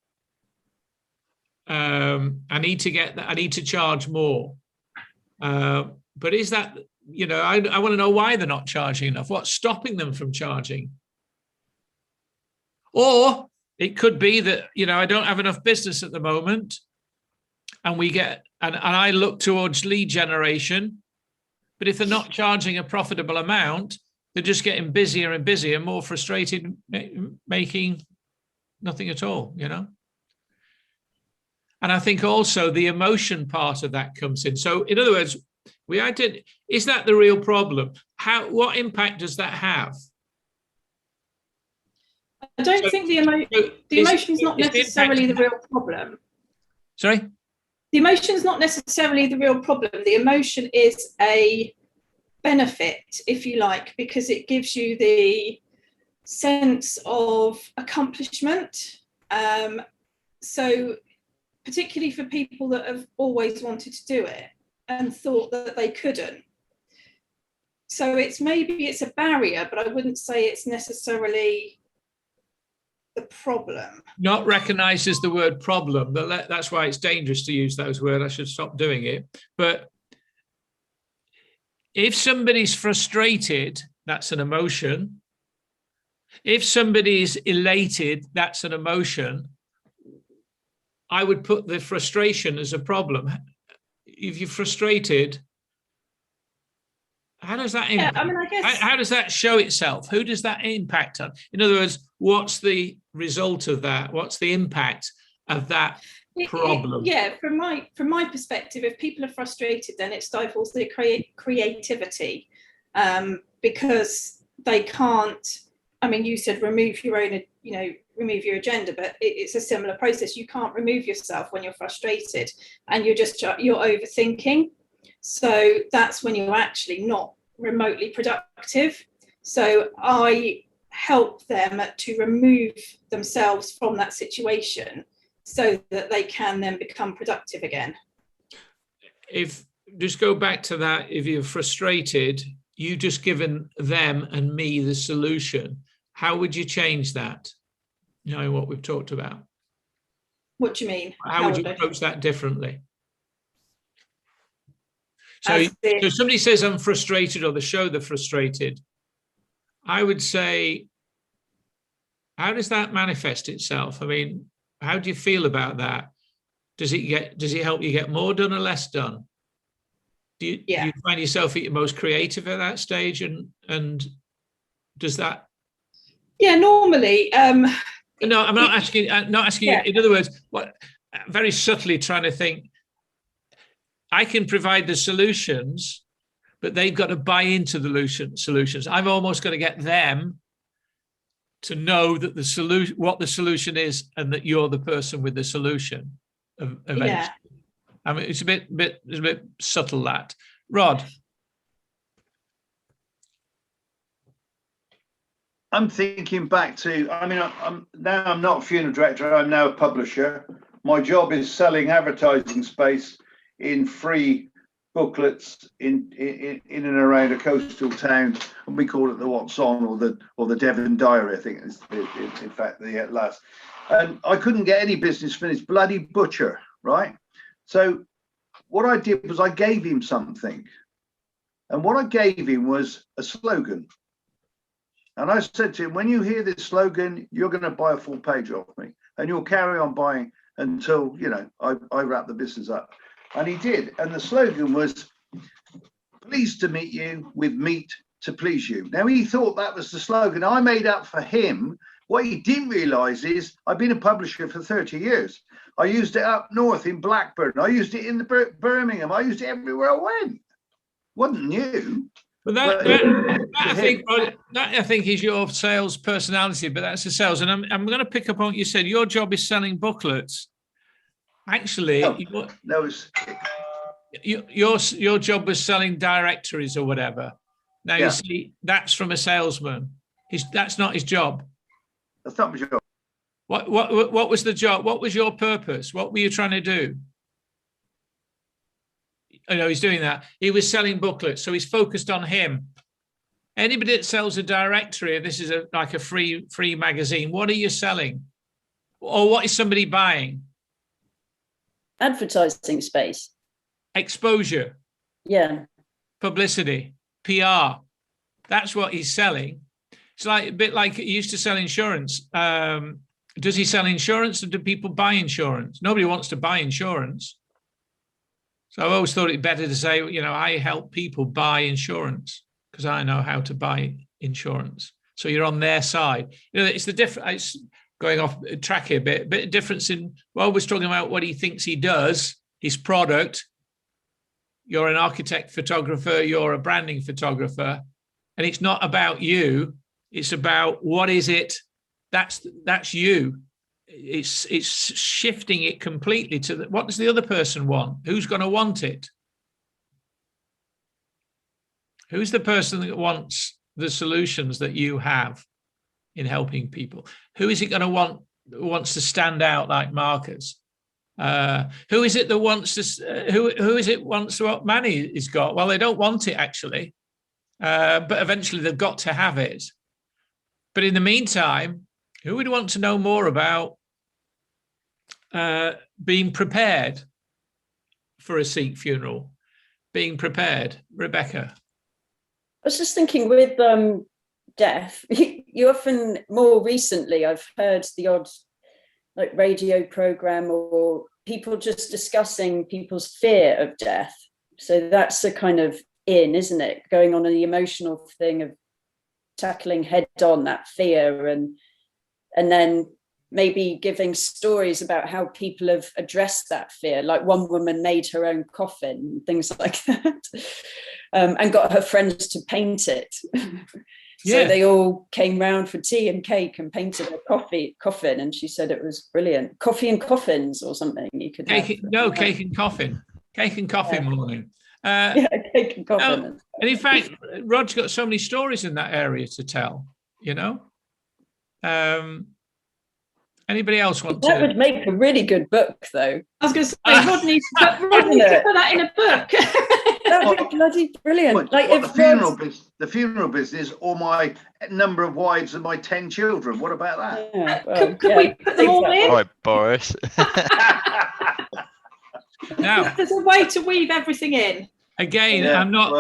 I need to charge more. But is that, you know, I want to know why they're not charging enough. What's stopping them from charging? Or it could be that, you know, I don't have enough business at the moment. And I look towards lead generation. But if they're not charging a profitable amount, they're just getting busier and busier, more frustrated, making nothing at all, you know? And I think also the emotion part of that comes in. So in other words, is that the real problem? What impact does that have? I don't think the emotion is not necessarily the real problem. Sorry? The emotion is not necessarily the real problem. The emotion is a benefit, if you like, because it gives you the sense of accomplishment. So particularly for people that have always wanted to do it and thought that they couldn't. So maybe it's a barrier, but I wouldn't say it's necessarily the problem. Not recognized as the word problem. That's why it's dangerous to use those words. I should stop doing it. But if somebody's frustrated, that's an emotion. If somebody's elated, that's an emotion. I would put the frustration as a problem. If you're frustrated, how does that impact? Yeah, I mean, I guess, how does that show itself? Who does that impact on? In other words, what's the result of that? What's the impact of that problem? From my perspective, if people are frustrated, then it stifles their creativity, because they can't. I mean, you said remove your own, remove your agenda, but it's a similar process. You can't remove yourself when you're frustrated, and you're overthinking. So that's when you're actually not remotely productive. So I help them to remove themselves from that situation so that they can then become productive again. If just go back to that, if you're frustrated, you just given them and me the solution. How would you change that? Knowing what we've talked about. What do you mean? How would you approach that differently? So somebody says I'm frustrated, or they show they're frustrated. I would say, how does that manifest itself? I mean, how do you feel about that? Does it help you get more done or less done? Do you find yourself at your most creative at that stage, and does that? Yeah, normally. No, I'm not asking. You. In other words, what? Very subtly trying to think. I can provide the solutions, but they've got to buy into the solutions. I've almost got to get them to know that the solution, what the solution is, and that you're the person with the solution. Eventually. Yeah. I mean, it's a bit subtle, that. Rod. I'm thinking back to, I mean, I'm not a funeral director, I'm now a publisher. My job is selling advertising space in free booklets in and around a coastal town, and we call it the What's On or the Devon Diary, I think is in fact the last. And I couldn't get any business from this bloody butcher, right? So what I did was I gave him something, and what I gave him was a slogan. And I said to him, when you hear this slogan, you're going to buy a full page off me, and you'll carry on buying until, you know, I wrap the business up. And he did. And the slogan was, pleased to meet you with meat to please you. Now, he thought that was the slogan I made up for him. What he didn't realize is I've been a publisher for 30 years. I used it up north in Blackburn. I used it in the Birmingham. I used it everywhere I went. Wasn't new. But that I think is your sales personality, but that's the sales. And I'm going to pick up on what you said. Your job is selling booklets. Actually, your job was selling directories or whatever. Now you see, that's from a salesman. That's not his job. That's not my job. What was the job? What was your purpose? What were you trying to do? I know he's doing that. He was selling booklets, so he's focused on him. Anybody that sells a directory, this is like a free magazine. What are you selling, or what is somebody buying? Advertising space. Exposure. Yeah. Publicity. PR. That's what he's selling. It's like a bit like he used to sell insurance. Does he sell insurance, or do people buy insurance? Nobody wants to buy insurance. So I've always thought it better to say, you know, I help people buy insurance because I know how to buy insurance. So you're on their side. You know, it's the difference. It's going off track here a bit of difference in, well, we're talking about what he thinks he does, his product. You're an architect photographer, you're a branding photographer, and it's not about you. It's about what is it? That's you. It's shifting it completely to what does the other person want? Who's going to want it? Who's the person that wants the solutions that you have in helping people? Who is it going to want? Wants to stand out like Marcus? Who is it that wants to? Who is it wants what Manny has got? Well, they don't want it actually, but eventually they've got to have it. But in the meantime, who would want to know more about being prepared for a Sikh funeral? Being prepared, Rebecca. I was just thinking with death, you often, more recently, I've heard the odd like radio program or people just discussing people's fear of death. So that's a kind of isn't it? Going on the emotional thing of tackling head on that fear and then maybe giving stories about how people have addressed that fear. Like one woman made her own coffin, things like that, and got her friends to paint it. So they all came round for tea and cake and painted a coffin, and she said it was brilliant. Coffee and coffins or something you could have. Cake and coffin. Cake and coffin morning. Cake and coffin. And in fact, Rod's got so many stories in that area to tell, you know. Anybody else want that would make a really good book, though. I was going to say, Rod needs to put that in a book. That would be bloody brilliant. Like if the funeral business, or my number of wives and my 10 children. What about that? Yeah, well, could we put them all in? All right, Boris. Now, there's a way to weave everything in. Again, Yeah, I'm not.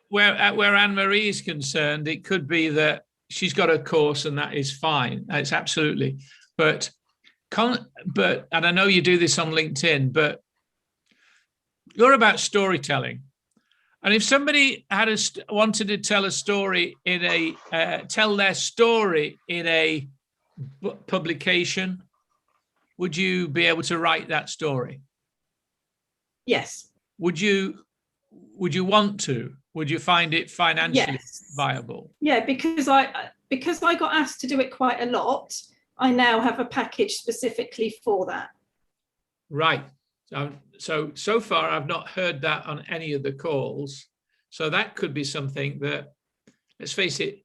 well, Where Anne-Marie is concerned, it could be that she's got a course and that is fine. It's absolutely. But and I know you do this on LinkedIn, but you're about storytelling. And if somebody wanted to tell a story tell their story in a publication, would you be able to write that story? Yes. Would you want to? Would you find it financially viable? Yeah, because because I got asked to do it quite a lot, I now have a package specifically for that. Right. So far, I've not heard that on any of the calls. So that could be something that, let's face it,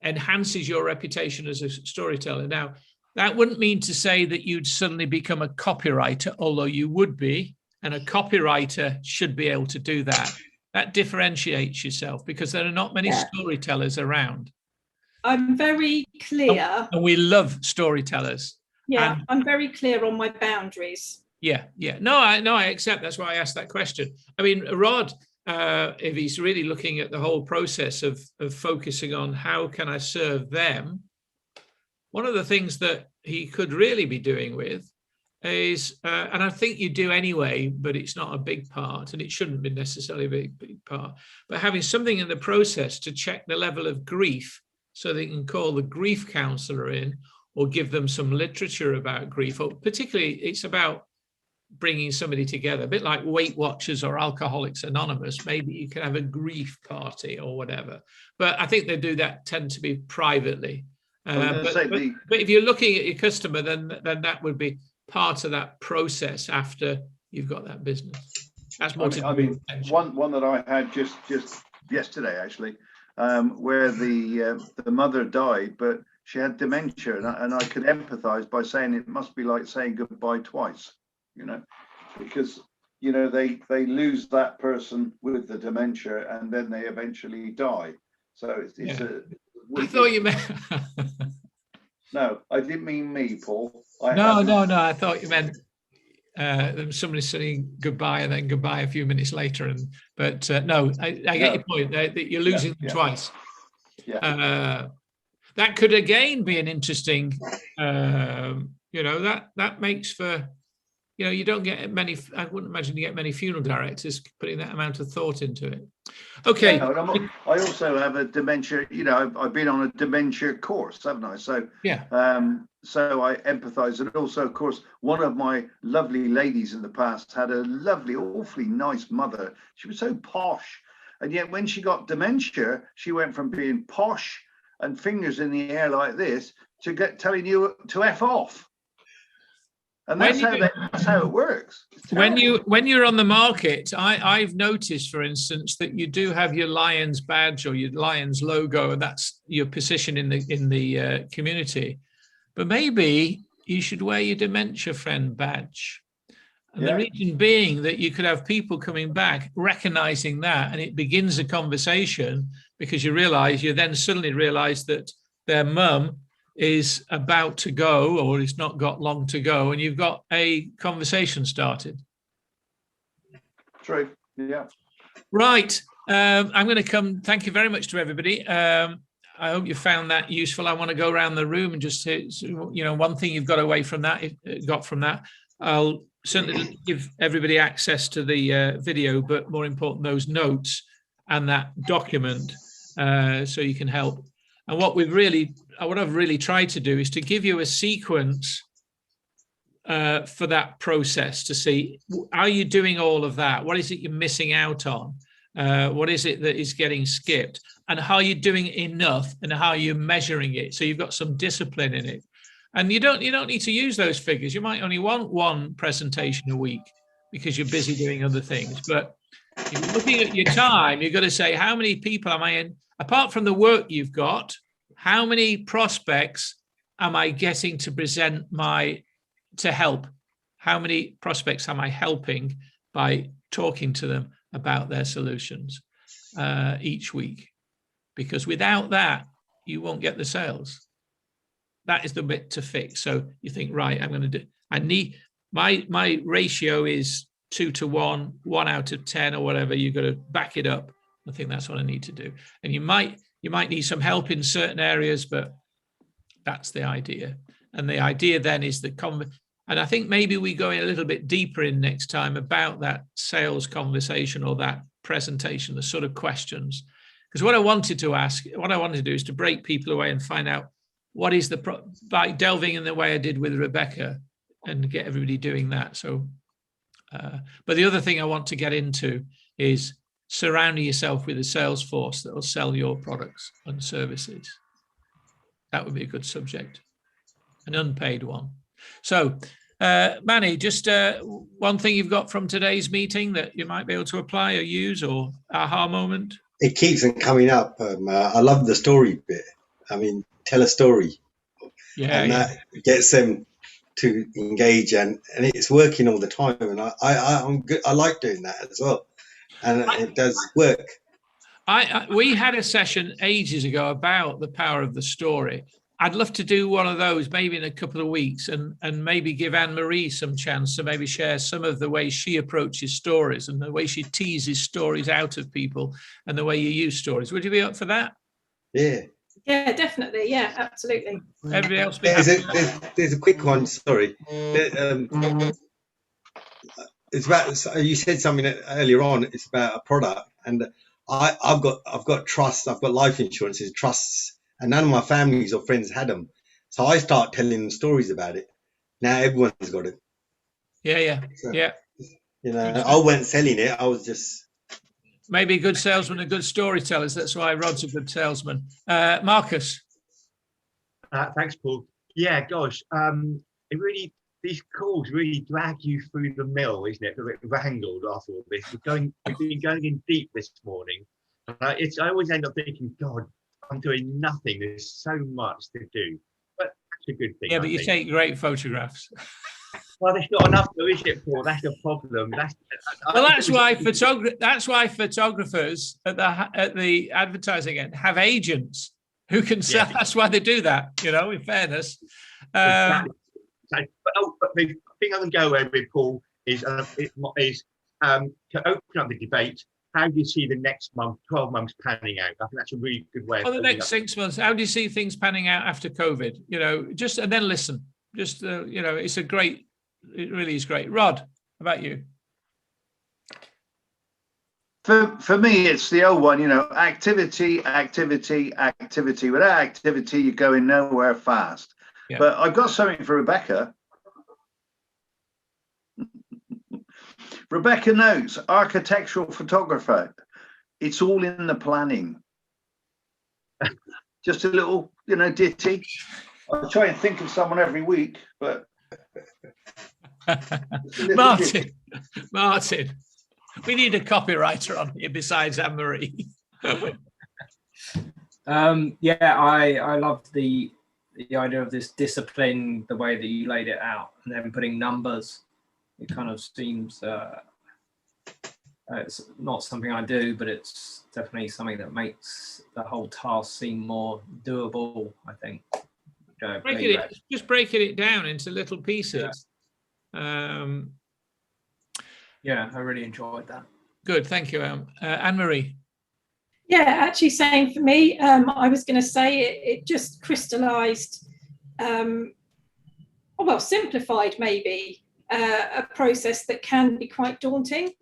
enhances your reputation as a storyteller. Now, that wouldn't mean to say that you'd suddenly become a copywriter, although you would be, and a copywriter should be able to do that. That differentiates yourself because there are not many storytellers around. I'm very clear. And we love storytellers. Yeah, And I'm very clear on my boundaries. yeah. No, I accept. That's why I asked that question. I mean, Rod, if he's really looking at the whole process of focusing on how can I serve them, one of the things that he could really be doing with is, and I think you do anyway, but it's not a big part, and it shouldn't be necessarily a big part, but having something in the process to check the level of grief so they can call the grief counselor in or give them some literature about grief, or particularly it's about bringing somebody together, a bit like Weight Watchers or Alcoholics Anonymous. Maybe you can have a grief party or whatever, but I think they do that tend to be privately. But if you're looking at your customer, then that would be part of that process after you've got that business. That's more one that I had just yesterday actually, where the mother died, but she had dementia, and I could empathize by saying it must be like saying goodbye twice, because they lose that person with the dementia and then they eventually die. So it's I thought you meant no, I didn't mean me, Paul. No, I thought you meant somebody saying goodbye and then goodbye a few minutes later. But no, I get your point. That you're losing them twice. Yeah. That could again be an interesting. That makes for. You don't get many. I wouldn't imagine you get many funeral directors putting that amount of thought into it. Okay. Yeah, I also have a dementia. I've been on a dementia course, haven't I? So yeah. So I empathise, and also, of course, one of my lovely ladies in the past had a lovely, awfully nice mother. She was so posh, and yet when she got dementia, she went from being posh and fingers in the air like this to telling you to F off. And that's how it works. When you're on the market, I've noticed, for instance, that you do have your Lions badge or your Lions logo, and that's your position in the community. But maybe you should wear your dementia friend badge. And the reason being that you could have people coming back recognizing that, and it begins a conversation because you then suddenly realize that their mum is about to go, or it's not got long to go, and you've got a conversation started. True. Yeah. Right. I'm going to come. Thank you very much to everybody. I hope you found that useful. I want to go around the room and just say, one thing you've got away from that, I'll certainly give everybody access to the video, but more important, those notes and that document, so you can help. And what I've really tried to do is to give you a sequence for that process to see, are you doing all of that? What is it you're missing out on? What is it that is getting skipped? And how are you doing enough, and how are you measuring it? So you've got some discipline in it. And you don't need to use those figures. You might only want one presentation a week because you're busy doing other things. But if you're looking at your time, you've got to say, how many people am I in? Apart from the work you've got, how many prospects am I getting to present to help? How many prospects am I helping by talking to them about their solutions each week? Because without that, you won't get the sales. That is the bit to fix. So you think, right, I need, my ratio is 2 to 1, 1 out of 10 or whatever. You've got to back it up. I think that's what I need to do. And you might need some help in certain areas, but that's the idea. And the idea then is and I think maybe we go in a little bit deeper in next time about that sales conversation or that presentation, the sort of questions. Because what I wanted to do is to break people away and find out what is by delving in the way I did with Rebecca and get everybody doing that. So, but the other thing I want to get into is surrounding yourself with a sales force that will sell your products and services. That would be a good subject, an unpaid one. So, Manny, just one thing you've got from today's meeting that you might be able to apply or use, or aha moment? It keeps on coming up. I love the story bit. I mean, tell a story. Yeah, and yeah. that gets them to engage, and it's working all the time. And I'm good. I like doing that as well, and it does work. We had a session ages ago about the power of the story. I'd love to do one of those maybe in a couple of weeks, and maybe give Anne-Marie some chance to maybe share some of the way she approaches stories and the way she teases stories out of people and the way you use stories. Would you be up for that? Yeah. Yeah, definitely. Yeah, absolutely. Everybody else be there's a quick one. Sorry. It's about, you said something earlier on. It's about a product, and I've got trusts. I've got life insurances, trusts, and none of my families or friends had them. So I start telling them stories about it. Now everyone's got it. Yeah. You know, I wasn't selling it. I was just maybe a good salesman and good storytellers. That's why Rod's a good salesman. Marcus. Thanks, Paul. Yeah, gosh, it really, these calls really drag you through the mill, isn't it? A bit wrangled after all this. We've been going in deep this morning. I always end up thinking, God, I'm doing nothing. There's so much to do, but that's a good thing. Yeah, but you take great photographs. Well, there's not enough, though, is it, Paul? That's the problem. That's why photographers at the advertising end have agents who can sell. Yeah. That's why they do that. You know, in fairness. Exactly. But the thing I can go over with, Paul, is to open up the debate. How do you see the next month, 12 months panning out? I think that's a really good way. The next 6 months. How do you see things panning out after COVID? You know, and then listen. Just it really is great. Rod, how about you? For me, it's the old one, you know, activity. Without activity, you're going nowhere fast. Yeah. But I've got something for Rebecca. Rebecca Notes, architectural photographer. It's all in the planning. Just a little, ditty. I try and think of someone every week, but Martin, we need a copywriter on here besides Anne-Marie. I loved the idea of this discipline, the way that you laid it out, and then putting numbers. It kind of seems it's not something I do, but it's definitely something that makes the whole task seem more doable, I think. Just breaking it down into little pieces. Yeah, I really enjoyed that. Good, thank you, Anne-Marie. Yeah, actually, same for me. I was going to say it just crystallised, simplified maybe a process that can be quite daunting,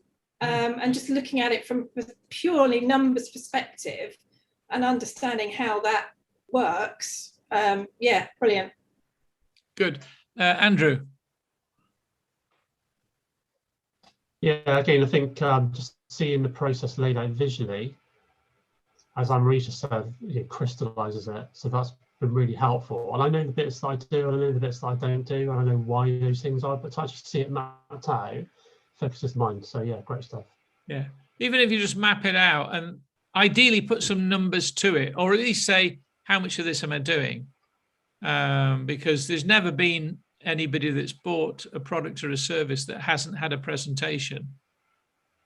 and just looking at it from a purely numbers perspective and understanding how that works. Brilliant. Good. Andrew. Yeah, again, I think just seeing the process laid out visually, as Anne-Marie just said, it crystallises it. So that's been really helpful. And I know the bits that I do, and I know the bits that I don't do, and I know why those things are, but to actually see it mapped out focuses the mind. So yeah, great stuff. Yeah, even if you just map it out and ideally put some numbers to it, or at least say, how much of this am I doing? Because there's never been anybody that's bought a product or a service that hasn't had a presentation.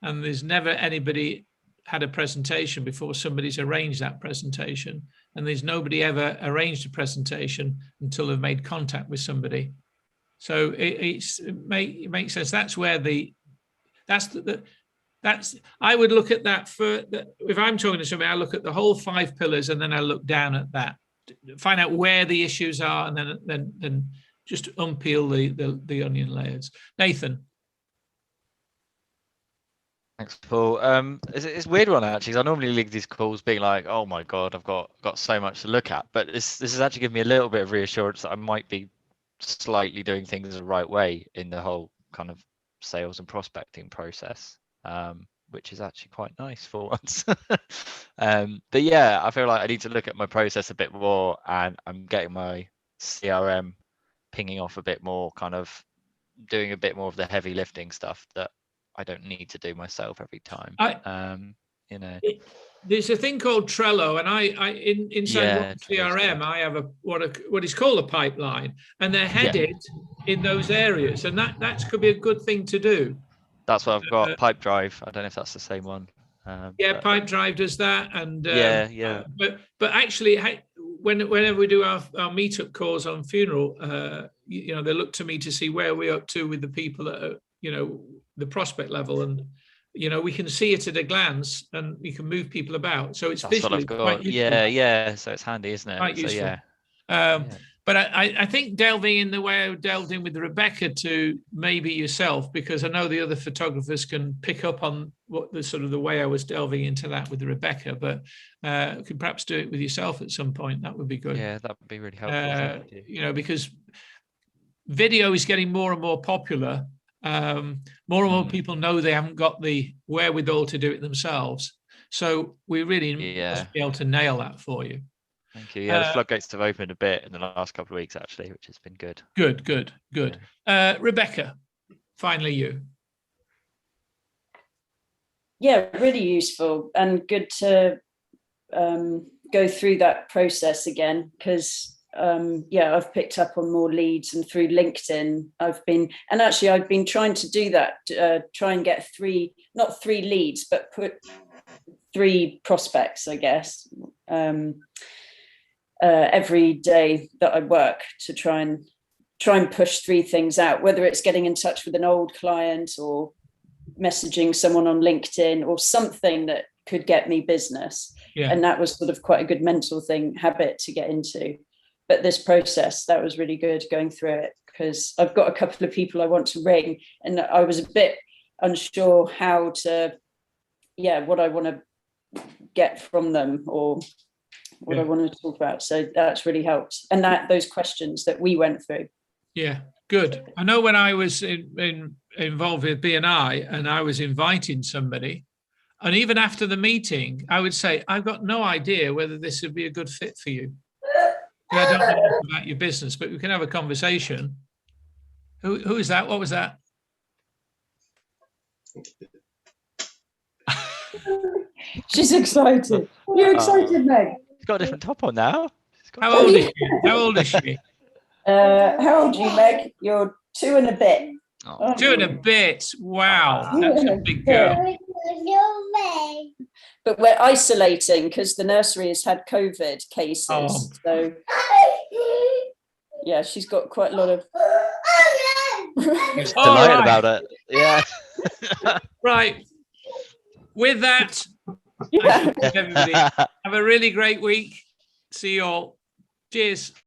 And there's never anybody had a presentation before somebody's arranged that presentation. And there's nobody ever arranged a presentation until they've made contact with somebody. So it makes sense. That's where I would look at that if I'm talking to somebody, I look at the whole 5 pillars and then I look down at that, find out where the issues are, and then just unpeel the onion layers. Nathan. Thanks, Paul. It's a weird one actually, because I normally leave these calls being like, oh my God, I've got so much to look at. But this has actually given me a little bit of reassurance that I might be slightly doing things the right way in the whole kind of sales and prospecting process, which is actually quite nice for once. But yeah, I feel like I need to look at my process a bit more, and I'm getting my CRM pinging off a bit more, kind of doing a bit more of the heavy lifting stuff that I don't need to do myself every time. You know, there's a thing called Trello, and inside CRM, good. I have what is called a pipeline, and they're headed in those areas, and that could be a good thing to do. That's what I've got. Pipedrive. I don't know if that's the same one. Pipedrive does that, and but actually, whenever we do our meetup calls on funeral, they look to me to see where we're up to with the people that are, the prospect level, and we can see it at a glance, and we can move people about. So it's That's visually what I've got. quite So it's handy, isn't it? quite useful. So, But I think delving in the way I delved in with Rebecca to maybe yourself, because I know the other photographers can pick up on what the way I was delving into that with Rebecca, but could perhaps do it with yourself at some point. That would be good. Yeah, that would be really helpful. Because video is getting more and more popular. More and more people know they haven't got the wherewithal to do it themselves. So we really must be able to nail that for you. Thank you. Yeah, the floodgates have opened a bit in the last couple of weeks, actually, which has been good. Good. Rebecca, finally you. Yeah, really useful and good to go through that process again, because I've picked up on more leads, and through LinkedIn I've been trying to do that, try and get not three leads, but put 3 prospects, I guess, every day that I work, to try and push 3 things out, whether it's getting in touch with an old client or messaging someone on LinkedIn or something that could get me business. And that was sort of quite a good mental habit to get into. But this process, that was really good going through it, because I've got a couple of people I want to ring, and I was a bit unsure how to, what I want to get from them, or what I want to talk about. So that's really helped. And those questions that we went through. Yeah, good. I know when I was involved with BNI and I was inviting somebody, and even after the meeting, I would say, I've got no idea whether this would be a good fit for you. I don't know about your business, but we can have a conversation. Who is that? What was that? She's excited. You're excited, Meg. She's got a different top on now. How old is she? How old is she? How old are you, Meg? You're 2 and a bit. 2 and a bit. Wow, that's a big girl. But we're isolating because the nursery has had COVID cases. So she's got quite a lot of. She's delighted about it. Yeah. Right. With that, everybody have a really great week. See you all. Cheers.